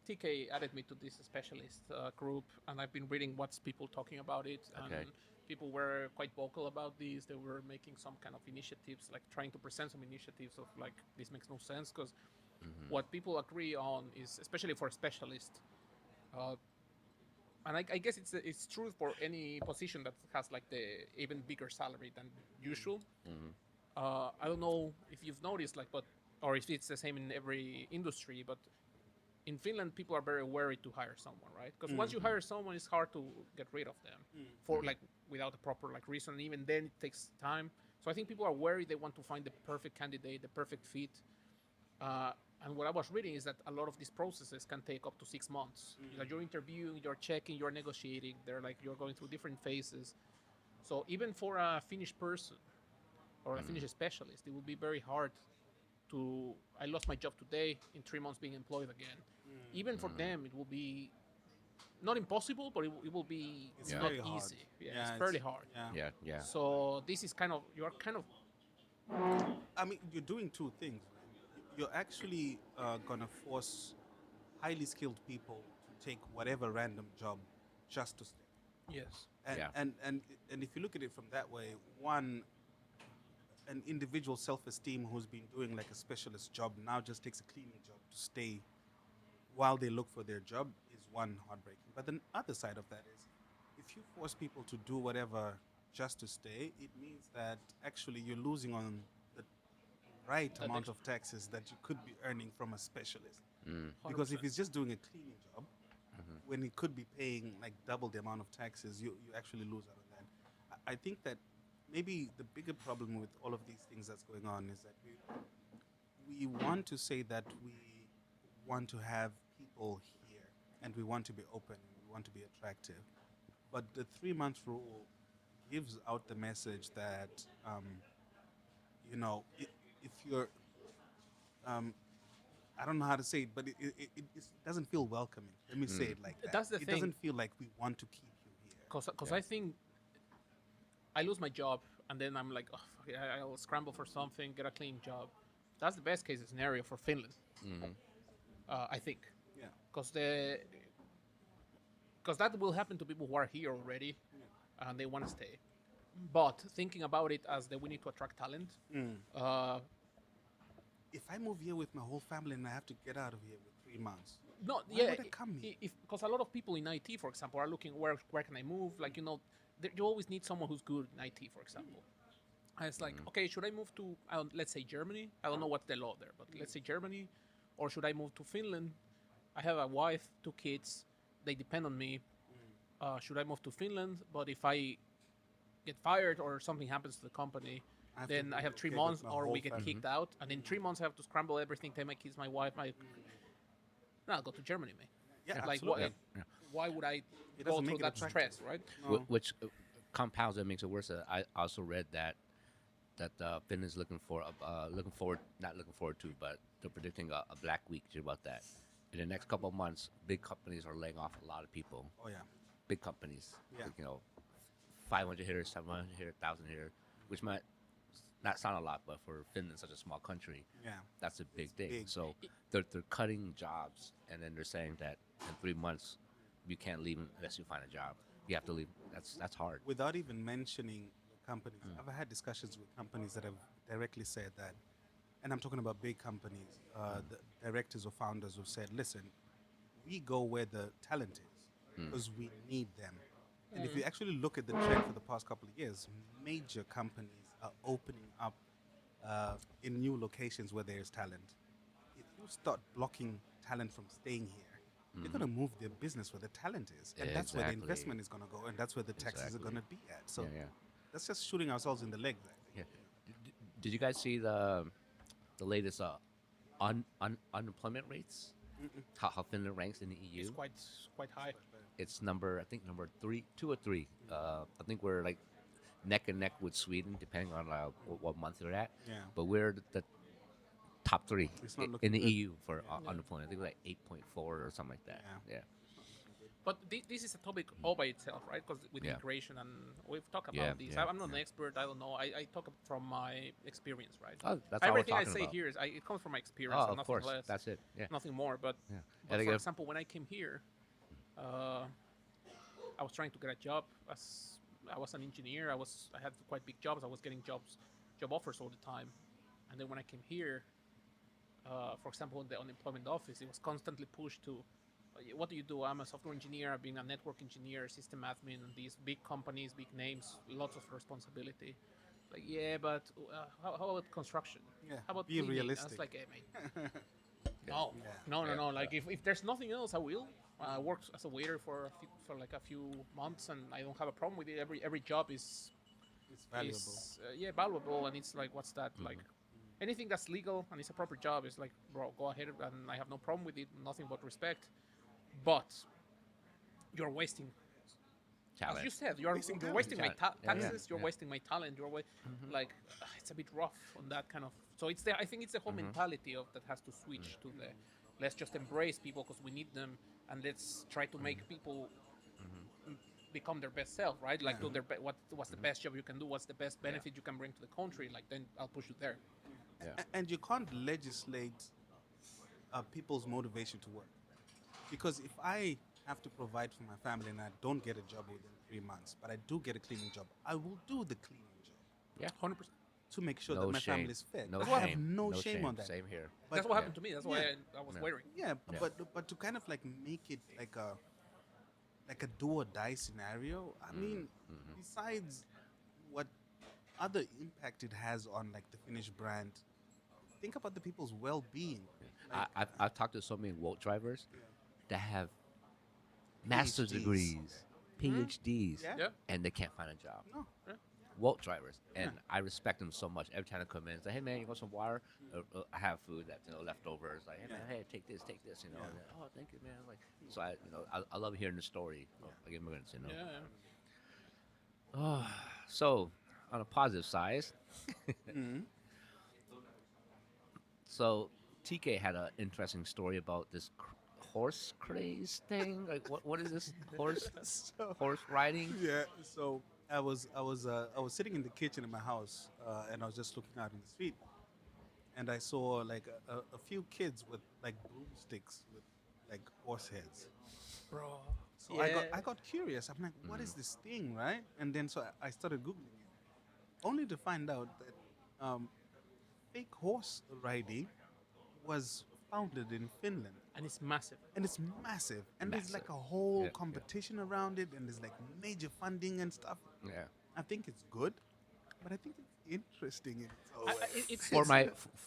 TK added me to this specialist group, and I've been reading what's people talking about it. And Okay. people were quite vocal about this. They were making some kind of initiatives, like trying to present some initiatives of like this makes no sense because what people agree on is, especially for specialists, and I guess it's true for any position that has like the even bigger salary than usual. I don't know if you've noticed, like, or if it's the same in every industry, but in Finland, people are very wary to hire someone, right? Because once you hire someone, it's hard to get rid of them for like without a proper like reason. Even then, it takes time. So I think people are wary. They want to find the perfect candidate, the perfect fit. And what I was reading is that a lot of these processes can take up to 6 months. Like you're interviewing, you're checking, you're negotiating. They're like you're going through different phases. So even for a Finnish person or a Finnish specialist, it will be very hard to. I lost my job today. In 3 months, being employed again. Even for them, it will be not impossible, but it will be It's not very hard. easy. Yeah, Yeah, it's fairly hard. Yeah. yeah. So this is kind of you're kind of I mean, you're doing two things. You're actually gonna force highly skilled people to take whatever random job just to stay. yes. And, Yeah. and if you look at it from that way, one, an individual self-esteem who's been doing like a specialist job now just takes a cleaning job to stay while they look for their job is one heartbreaking. But the other side of that is if you force people to do whatever just to stay, it means that actually you're losing on the right That amount ex- of taxes that you could be earning from a specialist. Mm. Because if 100%. he's just doing a cleaning job, when he could be paying like double the amount of taxes, you actually lose out on that. I think that maybe the bigger problem with all of these things that's going on is that we want to say that we want to have people here and we want to be open and we want to be attractive, but the 3 month rule gives out the message that if you're I don't know how to say it, but it doesn't feel welcoming. Let me say it like that. That's the it thing. doesn't feel like we want to keep you here. Because I think I lose my job and then I'm like, oh, fuck it, I'll scramble for something, get a clean job. That's the best case scenario for Finland. I think. Yeah. Because that will happen to people who are here already and they want to stay. But thinking about it as that we need to attract talent, If I move here with my whole family and I have to get out of here with 3 months, no, why yeah, would I come here? because a lot of people in IT, for example, are looking where can I move? Like you always need someone who's good in IT, for example. And it's like, okay, should I move to let's say Germany? I don't know what's the law there, but let's say Germany, or should I move to Finland? I have a wife, 2 kids, they depend on me. Should I move to Finland? But if I get fired or something happens to the company, I have to then I have 3 relocate with months, my or whole we get family. kicked out, and in 3 months I have to scramble everything, take my kids, my wife, No, I'll go to Germany, man. Yeah, Like, what, absolutely. why would I It go doesn't through make it that attractive. stress, right? No. Which compounds it, makes it worse. I also read that Finland's not looking forward to, but they're predicting a black week about that. In the next couple of months, big companies are laying off a lot of people. Oh yeah. Big companies, Yeah. like, 500 here, 700 here, 1,000 here, which might not sound a lot, but for Finland, such a small country, Yeah. that's a big thing. big. So they're cutting jobs, and then they're saying that in 3 months you can't leave unless you find a job. You have to leave. That's hard. Without even mentioning the companies, I've had discussions with companies that have directly said that, and I'm talking about big companies, the directors or founders who said, listen, we go where the talent is because we need them. And if you actually look at the trend for the past couple of years, major companies are opening up in new locations where there's talent. If you start blocking talent from staying here, they're going to move their business where the talent is. And that's where the Exactly. investment is going to go. And that's where the taxes are Exactly. going to be at. So Yeah, yeah. that's just shooting ourselves in the leg. I think. Yeah. Did you guys see the latest unemployment rates? How Finland ranks in the EU? It's quite high. It's number 3, 2 or 3. I think we're like neck and neck with Sweden, depending on what month you're at. Yeah. But we're the top 3 It's not in looking the good. EU for unemployment. I think we're like 8.4 or something like that. Yeah. Yeah. But this is a topic all by itself, right? Because with Yeah. immigration, and we've talked about Yeah, this. yeah, I'm not an expert. I don't know. I talk from my experience, right? Oh, that's all we're Everything I talking say about. here it comes from my experience, Oh, and of nothing course. less, That's it. Yeah. nothing more. But, Yeah. but And for again- example, when I came here, I was trying to get a job. I was an engineer. I had quite big jobs. I was getting job offers all the time, and then when I came here, for example, in the unemployment office, it was constantly pushed to, what do you do? I'm a software engineer. Being a network engineer, system admin, these big companies, big names, lots of responsibility. Like, yeah, but how about construction? Yeah, How about be cleaning? I realistic. was like, hey, mate. No, Yeah. no. Like, if there's nothing else, I will. I worked as a waiter for like a few months, and I don't have a problem with it. Every job is It's valuable. valuable, and it's like, what's that like? Anything that's legal and it's a proper job is like, bro, go ahead, and I have no problem with it. Nothing but respect. But you're wasting, Talent. as you said, you're Wasting you're talent. wasting my Talent. Yeah, yeah, taxes. You're yeah. wasting my talent. Like, it's a bit rough on that kind of. So I think it's the whole mentality of that has to switch to the. Let's just embrace people because we need them, and let's try to make people become their best self, right? Like, do their what's the best job you can do? What's the best benefit you can bring to the country? Like, then I'll push you there. Yeah. And you can't legislate people's motivation to work. Because if I have to provide for my family and I don't get a job within 3 months, but I do get a cleaning job, I will do the cleaning job. Yeah. 100%. to make sure No that my shame. family is fed. No I shame. have no shame on that. Same here. That's what happened to me. That's why Yeah. I was Yeah. wearing. Yeah, Yeah. but to kind of like make it like a do or die scenario. I mean, besides what other impact it has on like the Finnish brand, think about the people's well-being. Like, I've talked to so many Wolt drivers that have master's PhDs. degrees, PhDs, Yeah. Yeah. and they can't find a job. no, Wolt drivers, and I respect them so much. Every time I come in, it's like, hey man, you want some water? I have food that's leftovers. Like, hey man, hey, take this, and Yeah. then, oh, thank you, man. Like, so I love hearing the story of like immigrants, Yeah. Oh, so on a positive side, so TK had an interesting story about this horse craze thing. Like, what is this horse So- horse riding? Yeah. So I was sitting in the kitchen in my house, and I was just looking out in the street, and I saw like a few kids with like broomsticks with like horse heads. Bro. So I got curious. I'm like, what is this thing, right? And then so I started googling it, only to find out that fake horse riding was founded in Finland. And it's massive. And it's massive. And there's like Massive. a whole Yeah. competition around it, and there's like major funding and stuff. Yeah. I think it's good, but I think it's interesting in its own I- way. it's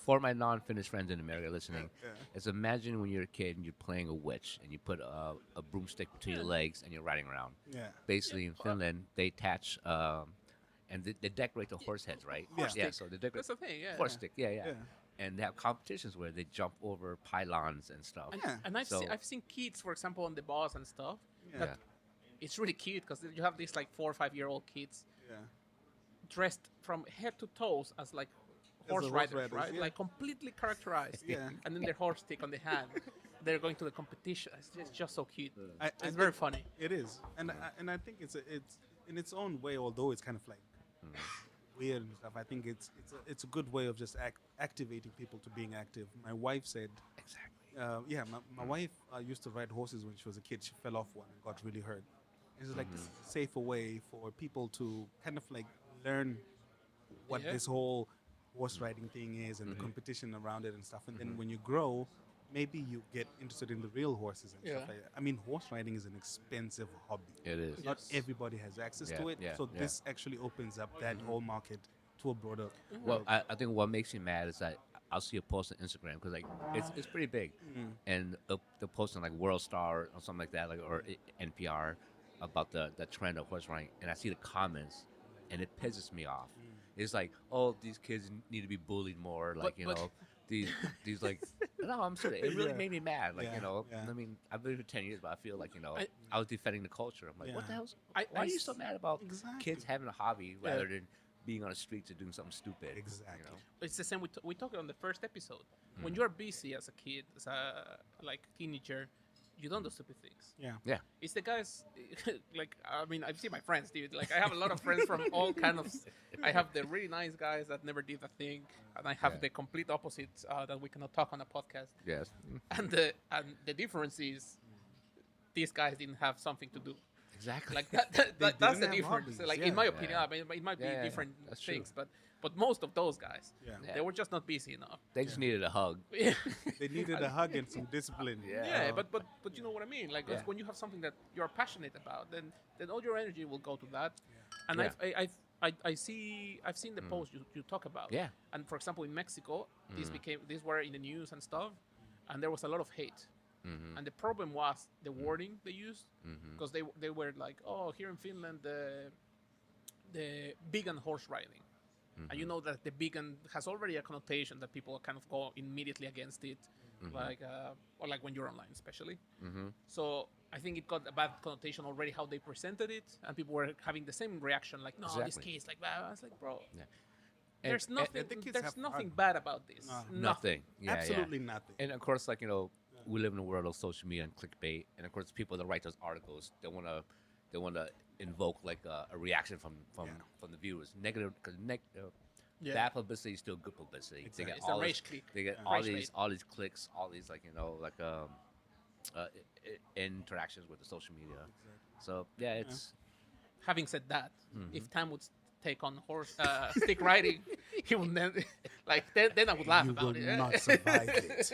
For my non-Finnish friends in America listening, Yeah. is imagine when you're a kid and you're playing a witch and you put a broomstick between your legs and you're riding around. Yeah. Basically, in Finland, they attach and they decorate the horse heads, right? Horse Yeah. stick. So they decorate That's the thing. Yeah. horse stick. Yeah. Yeah. And they have competitions where they jump over pylons and stuff. And, Yeah. and So- I've seen kids, for example, on the bus and stuff. Yeah. That it's really cute because you have these like 4 or 5 year old kids Yeah. dressed from head to toes as like the horse horse riders, riders, right? yeah. Like completely characterized. Yeah. And then their horse stick on the hand. They're going to the competition. It's just so cute. I It's very think funny. It is, and I think it's in its own way. Although it's kind of like weird and stuff, I think it's a good way of just activating people to being active. My wife said, Exactly. my wife used to ride horses when she was a kid. She fell off one and got really hurt. It's like this is a safer way for people to kind of like learn what Yeah. this whole horse riding thing is and the competition around it and stuff. And then when you grow, maybe you get interested in the real horses and stuff Yeah. like that. I mean, horse riding is an expensive hobby. It is. Not Yes. everybody has access to Yeah, it. yeah, So yeah. this actually opens up that whole market to a broader. Well, I think what makes me mad is that I'll see a post on Instagram because like it's pretty big, and they'll post on like World Star or something like that, like or NPR about the trend of horse riding, and I see the comments, and it pisses me off. It's like, oh, these kids need to be bullied more, like But- these like. No, I'm serious. It really Yeah. made me mad. Like Yeah, yeah. I mean, I've been here for 10 years, but I feel like I- I was defending the culture. I'm like, what the Yeah. hell's? I- Why I are you s- so mad about Exactly. kids having a hobby rather than being on the streets or doing something stupid? Exactly. It's the same. We talked on the first episode. When you're busy as a kid, as a like teenager, you don't do stupid things. Yeah. Yeah. It's the guys, like I mean, I've seen my friends, dude. Like I have a lot of friends from all kind of. I have the really nice guys that never did a thing, and I have Yeah. the complete opposite that we cannot talk on a podcast. Yes. And the difference is, these guys didn't have something to do. Exactly. Like that's didn't the have difference. hobbies, Like yeah. in my opinion, Yeah. I mean, it might be Yeah, yeah, different that's true. things, but most of those guys, Yeah. they were just not busy enough. They just needed a hug. Yeah. They needed a hug and some discipline. Yeah. Yeah, but you know what I mean. Like Yeah. when you have something that you're passionate about, then all your energy will go to that. And Yeah. I've seen the post you talk about. Yeah. And for example, in Mexico, these were in the news and stuff, and there was a lot of hate. And the problem was the wording they used, because they were like, oh, here in Finland, the vegan horse riding. And you know that the vegan has already a connotation that people kind of go immediately against it, like or like when you're online, especially. So I think it got a bad connotation already how they presented it, and people were having the same reaction, like, "No, this Exactly. kids like that." I was like, "Bro, Yeah. there's And- nothing. the kids There's have nothing fun. bad about this. No. Nothing. Yeah, Absolutely yeah. nothing. And of course, like we live in a world of social media and clickbait, and of course, people that write those articles, they want to invoke like a reaction from the viewers. Negative, because Yeah. bad publicity is still good publicity. Exactly. They get It's a all rage this, click. They get Yeah. all Rage these bait. all these clicks, all these interactions with the social media. So yeah, it's Having said that, if take on horse stick riding, he would then then I would laugh You about will it. not survive it.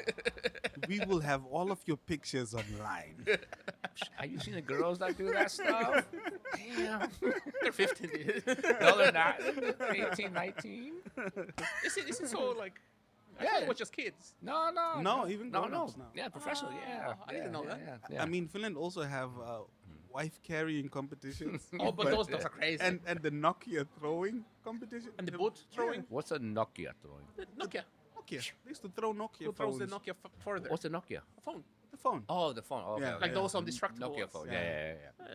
We will have all of your pictures online. Have you seen the girls that do that stuff? Damn. They're 15. No, they're not. They're 18, 19. Is it so like? I Yeah. thought it was just kids. No. No, even no, grown-ups no. now. Yeah, professional. Yeah. I didn't know that. Yeah. I mean, Finland also have wife carrying competitions. Oh, but those are crazy. and the Nokia throwing competition. And the boot throwing. What's a Nokia throwing? Nokia. Nokia. They used to throw Nokia Who throws the phones. Nokia further? What's a Nokia? A phone. The phone. Oh, the phone. Oh, okay, Yeah. okay. Like those indestructible Nokia ones. phone. Yeah. Yeah.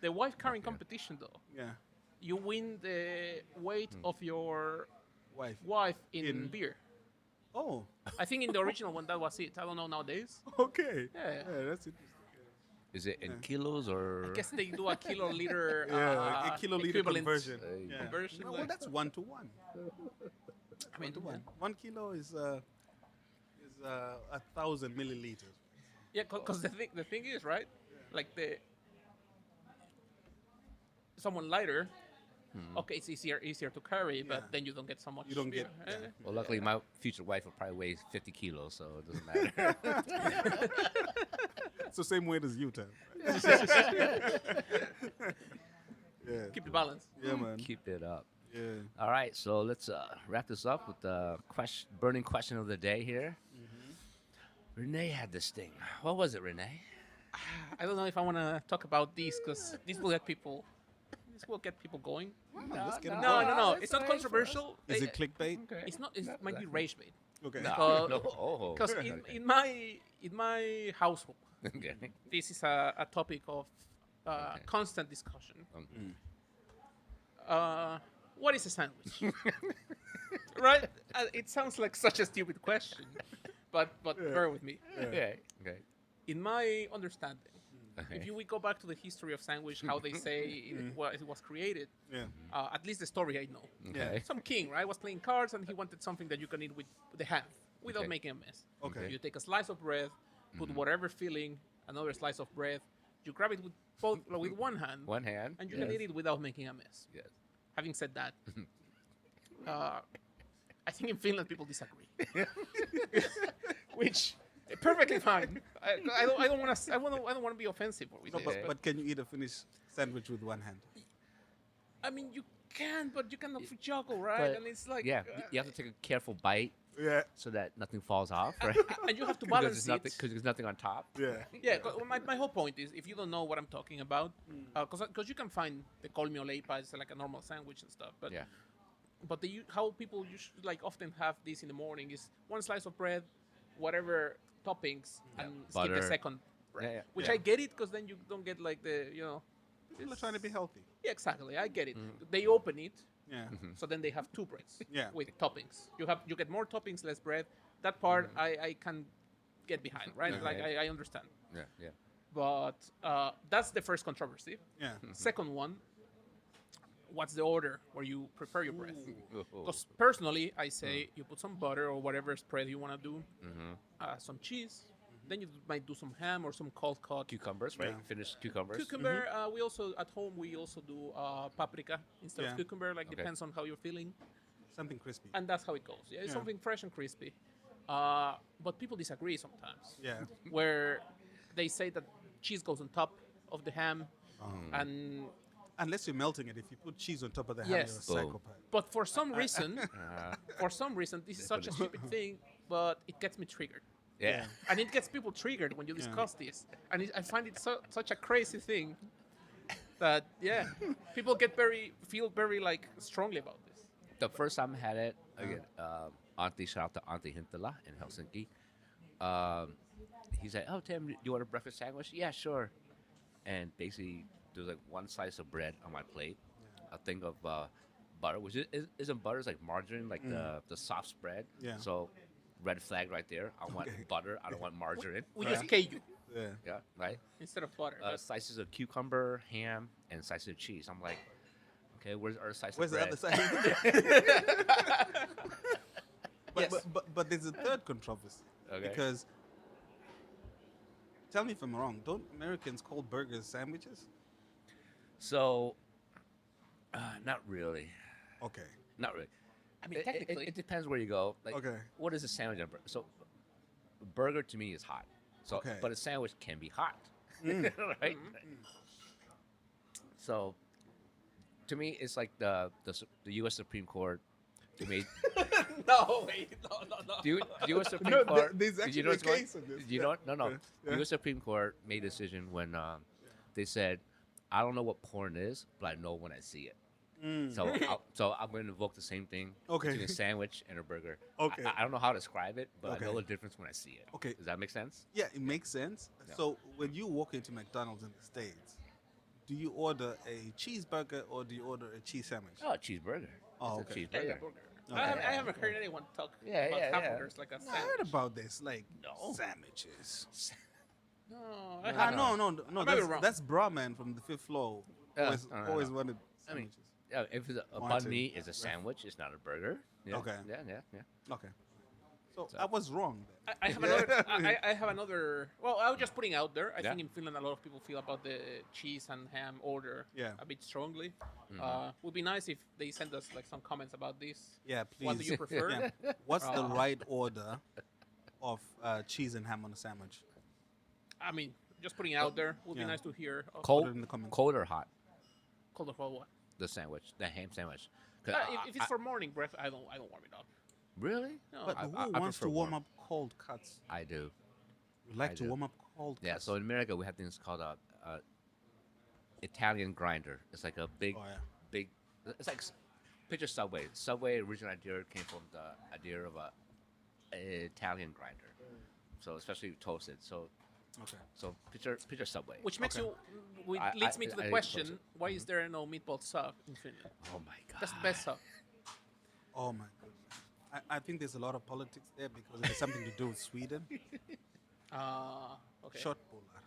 The wife carrying Nokia. competition though. Yeah. You win the weight of your Wife. wife in In- beer. Oh. I think in the original one that was it. I don't know nowadays. Okay. Yeah. That's interesting. Is it in kilos or? I guess they do a kiloliter Yeah, a kiloliter equivalent conversion. Hey. Yeah. conversion, Well, like- that's 1 to 1. I mean, 1 kilo is 1,000 milliliters. yeah, because the thing is right, like someone lighter. Okay, it's easier to carry, but Yeah. then you don't get so much. You don't beer. get- yeah. Well, luckily, my future wife will probably weigh 50 kilos, so it doesn't matter. It's the same weight as you, Tam. Yeah. Keep the balance. Yeah, man. Keep it up. Yeah. All right, so let's wrap this up with the burning question of the day here. Renee had this thing. What was it, Renee? I don't know if I want to talk about this because this will get people. This will get people going. Let's get 'em No, going. no, no. it's It's not all right for us. controversial. Is it clickbait? Okay. It's not. It might be rage bait. Okay. No, Because- no. Oh. Because Okay. in my household, Okay. this is a topic of constant discussion. What is a sandwich? Right? It sounds like such a stupid question, but bear with me. Okay. Okay. In my understanding, Okay. if we go back to the history of sandwich, how they say it was created, Yeah. at least the story I know. Okay. Some king, right, was playing cards and he wanted something that you can eat with the hand without Okay. making a mess. Okay. You take a slice of bread, put whatever filling, another slice of bread. You grab it with with one hand, One hand. and you can eat it without making a mess. Yes. Having said that, I think in Finland people disagree, which perfectly fine. I don't want to. I don't want to be offensive with No, this, Okay. but can you eat a Finnish sandwich with one hand? I mean you can, but you cannot juggle, right? But- And it's like Yeah. You have to take a careful bite Yeah. so that nothing falls off, right? and you have to Because balance there's nothing. it. Because there's nothing on top. Yeah. Yeah, my whole point is if you don't know what I'm talking about, because you can find the kolmioleipa is like a normal sandwich and stuff, but Yeah. but how people like often have this in the morning is one slice of bread, whatever toppings, and skip Butter. the second bread. Yeah, yeah. Which Yeah. I get it because then you don't get like People are trying to be healthy. Yeah, exactly. I get it. They open it, Yeah. so then they have two breads Yeah. with toppings. You get more toppings, less bread. That part I can get behind, right? Okay. Like I understand. Yeah. Yeah. But that's the first controversy. Yeah. Second one, what's the order where you prepare your bread? Oh. Because personally, I say you put some butter or whatever spread you want to do, some cheese, then you might do some ham or some cold cut Cucumbers, right? Yeah. Finished cucumbers. cucumber. We also at home we also do paprika instead Yeah. of cucumber. Like Okay. depends on how you're feeling, Something crispy. and that's how it goes. Yeah, it's Yeah. something fresh and crispy. But people disagree sometimes. Yeah. Where they say that cheese goes on top of the ham, and Unless you're melting it. If you put cheese on top of the ham, Yes. you're a Boom. psychopath. but for some reason, Uh, this is such a stupid thing, but it gets me triggered. yeah. And it gets people triggered when you discuss this. And I find it such a crazy thing that, people feel very like strongly about this. The first time I had it, again, Auntie, shout out to Auntie Hintala in Helsinki. He said, "Oh, Tim, do you want a breakfast sandwich?" Yeah, sure. And basically, there's like one slice of bread on my plate, a thing of butter, which isn't butter, it's like margarine, like the soft spread. Yeah. So, red flag right there. I want butter. I don't want margarine. We use KU Yeah. Yeah, right. instead of butter. but- Slices of cucumber, ham, and slices of cheese. I'm like, okay, where's our slice Where's of the bread? other side? Yes. But there's a third controversy. Okay. Because, tell me if I'm wrong, don't Americans call burgers sandwiches? So, Not really. Okay. Not really. I mean, It technically, it depends where you go. Like, Okay. what is a sandwich? On so, a burger to me is hot. So, Okay. but a sandwich can be hot, right? So, to me, it's like the U.S. Supreme Court. They made no, wait, no. the U.S. Supreme No, Court. there's you actually know a what's going- case of this. You know what? No, no. Yeah. The Yeah. U.S. Supreme Court made a decision when they said, "I don't know what porn is, but I know when I see it." So I'm going to invoke the same thing Okay. between a sandwich and a burger. Okay. I don't know how to describe it, but I know Okay. the difference when I see it. Okay. Does that make sense? Yeah, it makes sense. Yeah. So when you walk into McDonald's in the States, do you order a cheeseburger or do you order a cheese sandwich? Oh, a cheeseburger. Oh, It's okay. a Yeah, cheeseburger. burger. Okay. I haven't heard anyone talk Yeah, about yeah, yeah. hamburgers like a I sandwich. heard about this, like No. sandwiches. No, No, I Ah, haven't. no, I might be wrong. that's Brahman from the fifth floor. Always, no, always no. wanted I mean, sandwiches. yeah, if it's a Wanted. banh mi is a sandwich, it's not a burger. Yeah. Okay. Yeah. Okay. So So- I was wrong then. I have another. I have another. Well, I was just putting out there. I Yeah. think in Finland, a lot of people feel about the cheese and ham order Yeah. a bit strongly. Mm-hmm. Would be nice if they send us like some comments about this. Yeah, please. What do you prefer? Yeah. What's the Uh, right order of cheese and ham on a sandwich? I mean, just putting it out there. Would Yeah. be nice to hear. Cold, it in the comments. cold or hot? Cold or hot what? The sandwich, the ham sandwich. 'Cause If it's for morning breath, I don't warm it up. really? No, But I- who I wants prefer to warm warm. up cold cuts? I do. You like I to do. warm up cold Yeah. cuts? So in America, we have things called a Italian grinder. It's like a big, Oh, yeah. big. It's like picture Subway. Subway original idea came from the idea of a Italian grinder. So especially toasted. So Okay. picture Subway. which makes Okay. leads me to the I question: close it. why is there no meatball sub in Finland? Oh my god. That's the best sub. Oh my goodness. I think there's a lot of politics there because it has something to do with Sweden. Okay. Shotbullar.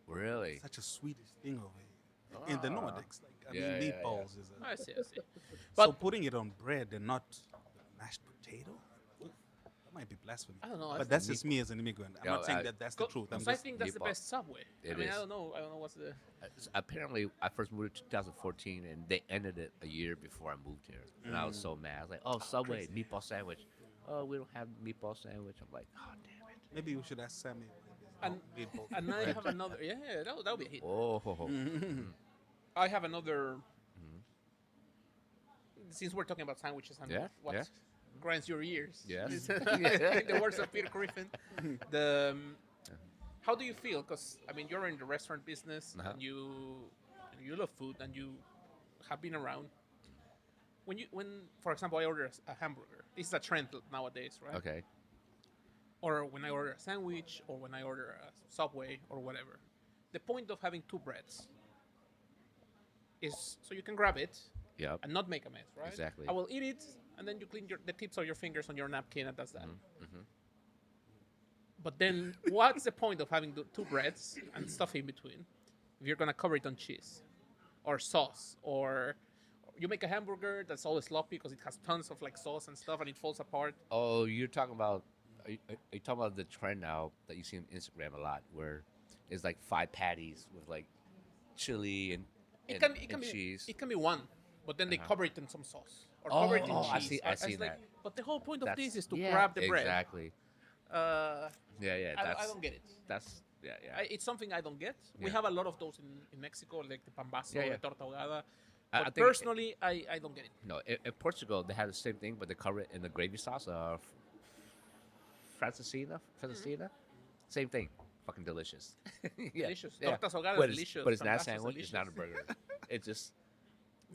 Really? Such a Swedish thing over here. In the Nordics. Like, I Yeah, mean, yeah, yeah. meatballs is a. I see. I see. So But putting it on bread and not mashed potato? That might be blasphemy. I don't know. But that's just me as an immigrant. I'm Yeah, not saying I- that that's the truth. I'm Because I just, think that's the meatball. best Subway. It I mean, is. I don't know. What's the. Apparently, I first moved in 2014, and they ended it a year before I moved here, and I was so mad. I was like, "Oh, Subway meatball sandwich. Oh, we don't have meatball sandwich." I'm like, "Oh, damn it." maybe we should ask Sami. And, and I have another. Yeah, that would be a hit. Oh, I have another. Since we're talking about sandwiches and Yeah, what yeah. grinds your ears. Yes. In the words of Peter Griffin. The how do you feel? Because I mean, you're in the restaurant business, Uh-huh. and you love food, and you have been around. When for example, I order a hamburger. This is a trend nowadays, right? okay. Or when I order a sandwich, or when I order a Subway, or whatever. The point of having two breads is so you can grab it Yep. and not make a mess, right? Exactly. I will eat it, and then you clean the tips of your fingers on your napkin, and that's that. Mm-hmm. But then, what's the point of having the two breads and stuff in between if you're gonna cover it on cheese or sauce, or you make a hamburger that's always sloppy because it has tons of like sauce and stuff, and it falls apart? Oh, you're talking about. Are you talking about the trend now that you see on Instagram a lot, where it's like 5 patties with like chili and and Be cheese. it can be one, but then they cover it in some sauce or Oh, cover it in oh, I cheese. see- I It's see like- that. But the whole point of That's- this is to yeah, grab the bread. Exactly. Yeah. I That's, don't get it. That's yeah. It's something I don't get. We Yeah. have a lot of those in Mexico, like the pambazo, Yeah, yeah. the torta ahogada. I But think- personally, I don't get it. No, in Portugal they have the same thing, but they cover it in the gravy sauce. Francesina. Same thing. Fucking delicious. Yeah, Delicious. yeah. Tortas ahogadas, But it's- delicious. But it's not a Pambazos, sandwich. It's not a delicious. burger. It's just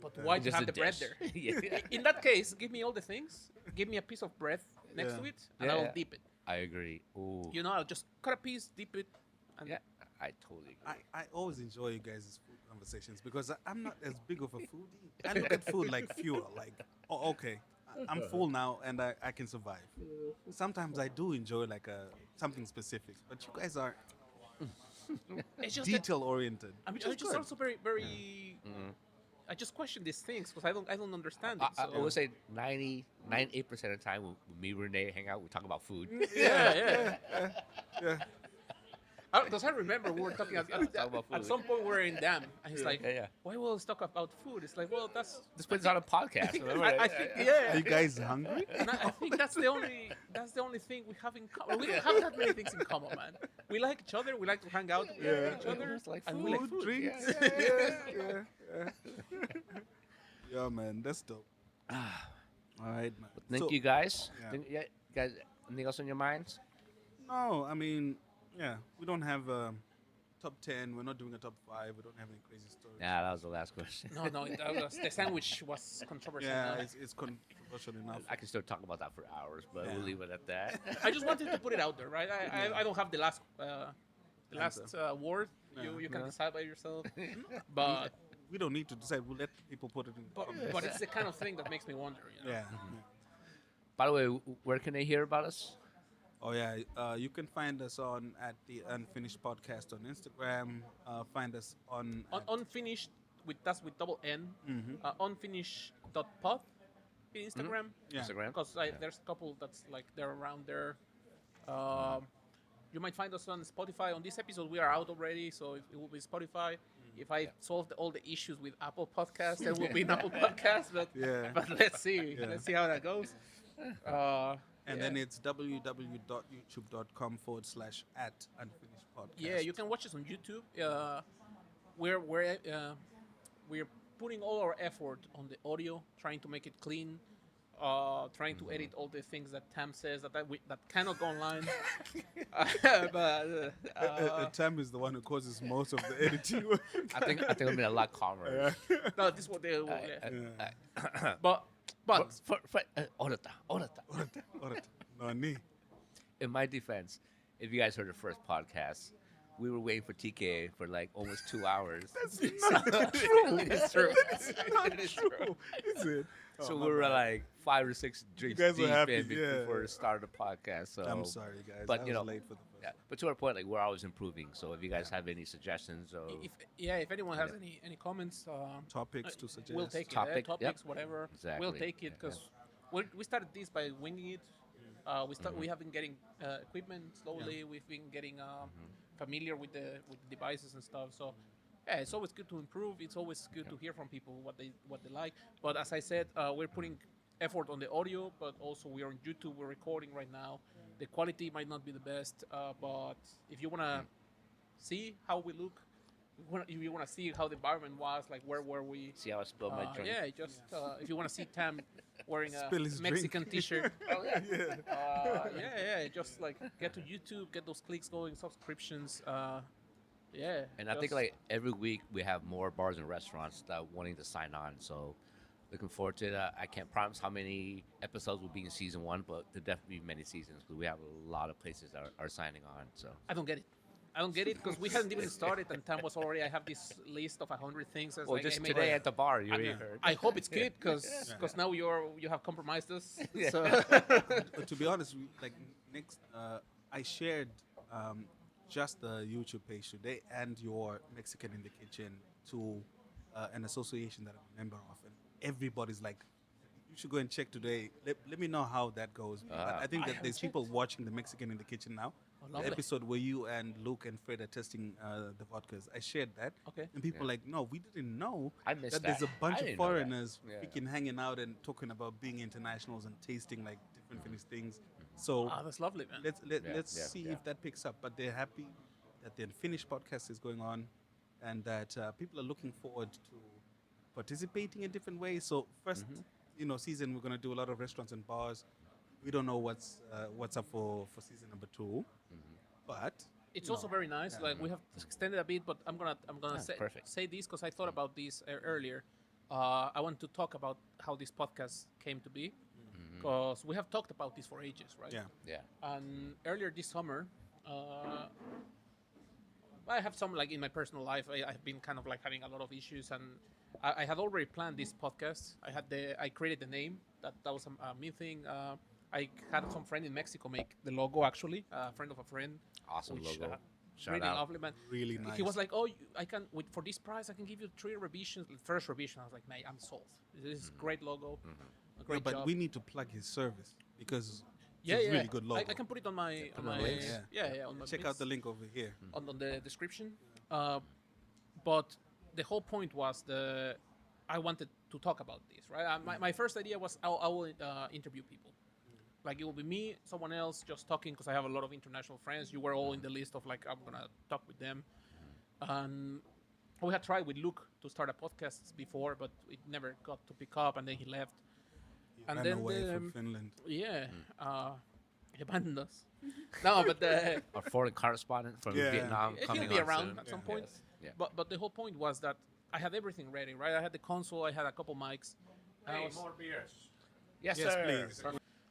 But why do you just have a the bread dish. there? Yeah. In that case, give me all the things. Give me a piece of bread next Yeah. to it, and Yeah, I'll yeah. dip it. I agree. Ooh. You know, I'll just cut a piece, dip it, and Yeah, I totally agree. I always enjoy you guys' food conversations because I'm not as big of a foodie. I look at food like fuel. Like, oh, okay, I'm full now and I can survive. Sometimes I do enjoy like something specific, but you guys are it's just that detail oriented. I'm just also very. I just question these things because I don't understand it. I so- would say 98% of the time when me and Renee hang out, we talk about food. yeah. Because I remember we were talking Talk about at food. some point we were in Dam, and he's like, Yeah. "Why will we talk about food?" It's like, well, that's This puts on a podcast. Remember? I think Are yeah. you guys hungry? And I think that's the only thing we have in common. We don't have that many things in common, man. We like each other. We like to hang out with each other, Just like and we like food, food. drinks. Yeah. Yeah, man, that's dope. All right, man. Thank So- you guys. Yeah. Yeah, guys, anything else on your minds? No, I mean, yeah, we don't have a top 10. We're not doing a top 5. We don't have any crazy stories. Yeah, that was the last question. No, the sandwich was controversial. Yeah, man. it's controversial enough. I can still talk about that for hours, but Yeah. we'll leave it at that. I just wanted to put it out there, right? I don't have the last word. Yeah. You can decide by yourself. But We don't need to decide. We'll let people put it in the comments. but it's the kind of thing that makes me wonder. You know? Yeah. By the way, where can they hear about us? Oh yeah, you can find us on at the Unfinished Podcast on Instagram. Find us on Unfinished with double N. Unfinished.pod in Instagram. yeah. Instagram? Because there's a couple that's like they're around there. You might find us on Spotify. On this episode, we are out already, so it will be Spotify. If I solved all the issues with Apple Podcasts, there will be an Apple Podcast. But Yeah. but let's see. Yeah. Let's see how that goes. And then it's www.youtube.com/@unfinishedpodcast. Yeah, you can watch us on YouTube. We're putting all our effort on the audio, trying to make it clean, trying to edit all the things that Tam says that cannot go online. Tam is the one who causes most of the editing work. I think it'll be a lot calmer. No, this is what they. But Orata. No, ni. In my defense, if you guys heard the first podcast, we were waiting for TK for like almost 2 hours. That's not true. It's true. That's not true. Is it? So Oh, we my were bad. like 5 or 6 drinks guys were deep happy, in yeah. before the start of the podcast. So I'm sorry, guys. But I you was know, late for the first yeah. But to our point, like we're always improving. So if you guys have any suggestions or if anyone has any comments, topics to suggest. we'll take it. Topic, Topics, yep. whatever. Exactly, We'll take it because we started this by winging it. We have been getting equipment slowly. We've been getting familiar with the devices and stuff. So yeah, it's always good to improve. It's always good to hear from people what they like. But as I said, we're putting effort on the audio, but also we are on YouTube. We're recording right now. The quality might not be the best, but if you wanna see how we look, if you wanna see how the environment was, like where were we? see how I spilled my drink. Yeah, just if you want to see Tam wearing a Spill his Mexican T-shirt, Oh, yeah. just like get to YouTube, get those clicks going, subscriptions, And I think like every week we have more bars and restaurants that wanting to sign on. So looking forward to it. I can't promise how many episodes will be in season 1, but there'll definitely be many seasons because we have a lot of places that are signing on. So I don't get it because we hadn't even started and Tam was already. I have this list of 100 things. That's well, like, just hey, today at the bar, you already I, heard. I hope it's good because now you have compromised us. So To be honest, I shared just the YouTube page today and your Mexican in the Kitchen to an association that I'm a member of, and everybody's like, "You should go and check today." Let me know how that goes. But I think I that haven't there's people watching the Mexican in the Kitchen now. The lovely. episode where you and Luke and Fred are testing the vodkas, I shared that. Okay. And people are like, "No, we didn't know I missed that there's a that. bunch I of didn't know that. foreigners Yeah. freaking hanging out and talking about being internationals and tasting like different Finnish things." So that's lovely, man. let's Yeah, see yeah. if that picks up. But they're happy that the Finnish podcast is going on, and that people are looking forward to participating in different ways. So first, season we're gonna do a lot of restaurants and bars. We don't know what's up for season number 2, but It's also very nice. Like we have extended a bit, but I'm gonna perfect. say this because I thought about this earlier. I want to talk about how this podcast came to be because we have talked about this for ages, right? yeah, Yeah. And earlier this summer, I have some like in my personal life. I've been kind of like having a lot of issues, and I had already planned this podcast. I created the name. That was a me thing. I had some friend in Mexico make the logo. Actually, a friend of a friend. Awesome which, logo. Shout really out. lovely, man. really nice. He was like, "Oh, I can for this price, I can give you 3 revisions." The first revision, I was like, "Mate, I'm sold. This is great logo, a Yeah, great but job." we need to plug his service because It's a really good logo. I can put it on my put it on links. on my Check out the link over here. on the description. But the whole point was I wanted to talk about this, right? My first idea was I will interview people. Like it will be me, someone else, just talking because I have a lot of international friends. You were all in the list of like I'm gonna talk with them. And we had tried with Luke to start a podcast before, but it never got to pick up, and then he left. And Ran then away from Finland. he abandoned us. No, but Our foreign correspondent from Yeah. Vietnam he'll coming be on around soon. at some point. Yes. Yeah. But the whole point was that I had everything ready, right? I had the console, I had a couple mics. and I was- more beers. Yes, Yes, sir. please.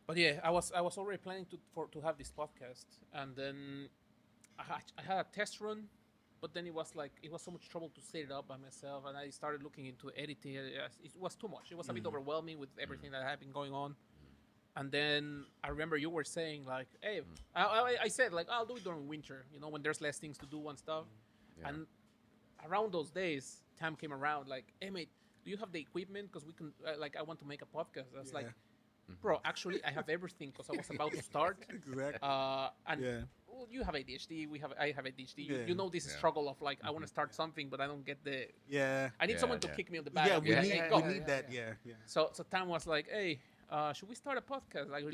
But yeah, I was already planning to have this podcast, and then I had a test run, but then it was so much trouble to set it up by myself, and I started looking into editing. It was too much. It was a bit overwhelming with everything that had been going on. And then I remember you were saying like, "Hey," I said like, "I'll do it during winter, when there's less things to do and stuff." Yeah. And around those days, Tam came around like, "Hey mate, do you have the equipment? Because we can I want to make a podcast." I was like, "Bro, actually, I have everything because I was about to start." Exactly. And Yeah. well, you have ADHD. I have ADHD. Yeah. You know this struggle of like I want to start something, but I don't get the. Yeah. I need Yeah, someone to yeah. kick me on the back. Yeah, and we be like, need, "Hey, we go." need that. Yeah. So Tam was like, "Hey, should we start a podcast? Like,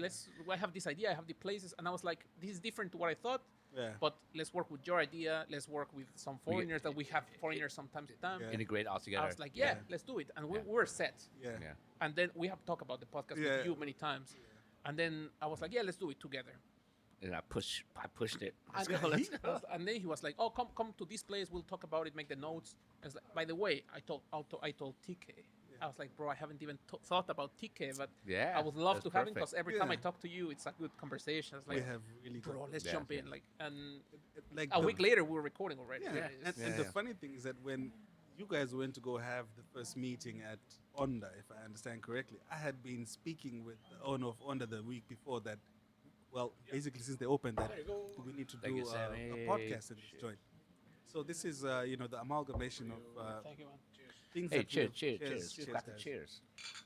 I have this idea. I have the places." And I was like, "This is different to what I thought." Yeah. But let's work with your idea. Let's work with some foreigners that we have foreigners sometimes to time. Yeah. Integrate all together. I was like, yeah, let's do it. And we're set. Yeah. Yeah. And then we have talked about the podcast Yeah. with you many times. And then I was like, yeah, let's do it together. And I pushed it. And, and then he was like, oh, come to this place. We'll talk about it. Make the notes. I was like, by the way, I told TK. I was like, bro, I haven't even thought about TK, but Yeah, I would love that's to have him perfect. because every time I Yeah. talk to you, it's a good conversation. It's We like, have really good. bro, let's Yeah, jump yeah. in. Like, and Like a the- week later, we were recording already. Yeah. It's- And Yeah, the yeah. funny thing is that when you guys went to go have the first meeting at Onda, if I understand correctly, I had been speaking with the owner of Onda the week before that. Well, basically since they opened that, we need to Thank do you, a Sami. podcast in this joint. So this is, the amalgamation of Thank you, man. things Hey, that cheers, we've- cheers. cheers, Got the guys. cheers.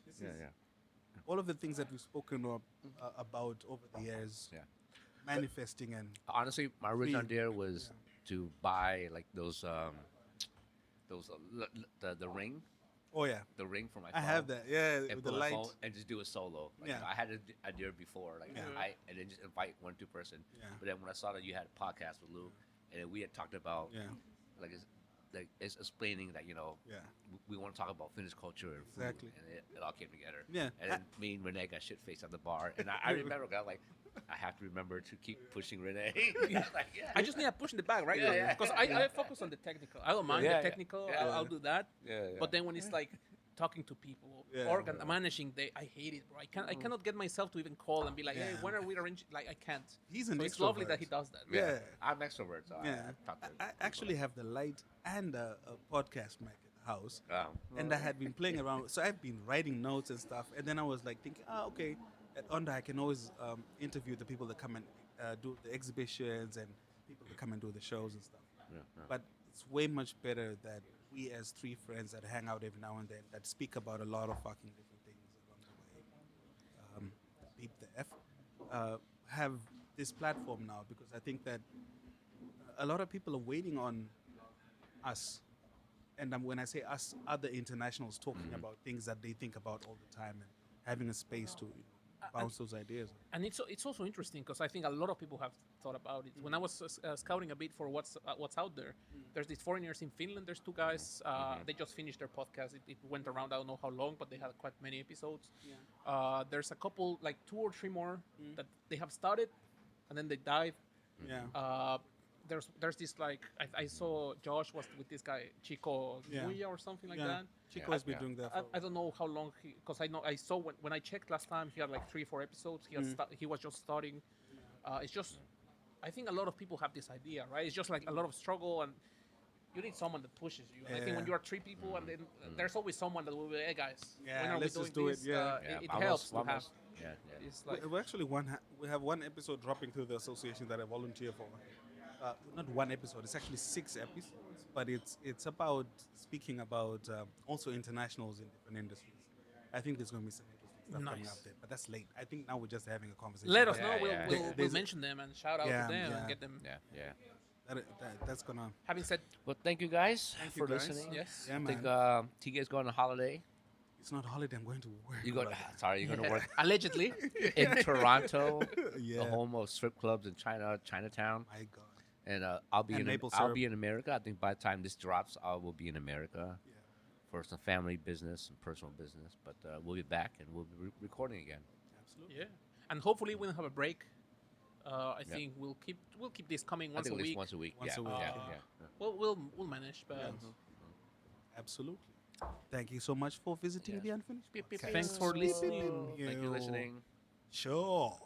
This Yeah, is yeah. all of the things that we've spoken about over the years, Yeah. manifesting and Honestly, my original Free. idea was to buy like those the ring, oh yeah, the ring for my I phone. have that. Yeah, And with the put my light. phone and just do it solo. Like, Yeah. I had an idea before, like Yeah. and then just invite 1 2 person. Yeah. But then when I saw that you had a podcast with Luke, and then we had talked about Yeah, it's explaining that yeah. we want to talk about Finnish culture and food, Exactly. and it all came together. Yeah. And then me and Renee got shit faced at the bar, and I remember got like I have to remember to keep pushing Renee. Like, yeah. I just need a push in the back, right? Yeah, yeah. Because I focus on the technical. I don't mind Yeah, the yeah. technical. Yeah. I'll do that. Yeah, But then when it's like talking to people, Yeah. managing, I hate it, bro. I cannot get myself to even call and be like, hey, Yeah. when are we arranging? Like, I can't. He's an So it's lovely that extrovert. he does that. Yeah. I'm extrovert, so Yeah, I talk to I actually have the light and a podcast mic at the house, Oh. and I had been playing around. So I've been writing notes and stuff, and then I was like thinking, okay, at Onda I can always interview the people that come and do the exhibitions and people that come and do the shows and stuff. Yeah, yeah. But it's way much better that we as 3 friends that hang out every now and then that speak about a lot of fucking different things along the way. Beep the F. Have this platform now because I think that a lot of people are waiting on us. And when I say us, other internationals talking about things that they think about all the time and having a space to bounce those ideas. And it's also interesting because I think a lot of people have thought about it. When I was scouting a bit for what's out there, there's these foreigners in Finland. There's 2 guys. They just finished their podcast. It went around. I don't know how long, but they had quite many episodes. There's a couple, like 2 or 3 more that they have started, and then they died. Yeah. There's this like I saw Josh was with this guy Chico Yeah. Guya or something like Yeah. that. Chico has been doing that. I don't know how long because I saw when I checked last time he had like 3 4 episodes. He was just starting. It's just I think a lot of people have this idea, right? It's just like a lot of struggle and you need someone that pushes you. And I think when you are 3 people and then there's always someone that will be, hey guys, Yeah, when are let's we just doing do it, this? yeah. It Vamos, helps to have. vamos. Yeah. It's like We actually we have 1 episode dropping through the association that I volunteer for. Not 1 episode; it's actually 6 episodes. But it's about speaking about also internationals in different industries. I think there's going to be some interesting stuff coming Nice. up there, but that's late. I think now we're just having a conversation. Let us but know. Yeah, We'll, yeah. we'll, we'll There's a- mention them and shout out Yeah, to them yeah. and get them. Yeah. that's gonna. Having said Well, thank you guys Thank for you, guys. listening. yes, Yeah, I man. think TK is going on holiday. It's not holiday. I'm going to work. You go. brother. Sorry, you're going to work allegedly. in Toronto, Yeah. the home of strip clubs in Chinatown. My God. And I'll be And in maple I'll syrup. be in America. I think by the time this drops, I will be in America Yeah. for some family business and personal business. But we'll be back and we'll be recording again. Absolutely. Yeah, and hopefully we'll have a break. I think we'll keep this coming I once think a at least week. once a week. Once yeah, a week, Yeah, yeah. yeah. We'll manage, but Absolutely. Thank you so much for visiting Yes. the Unfinished. Beep, beep, Podcast. thanks for beep. listening. Thank you for listening. Sure.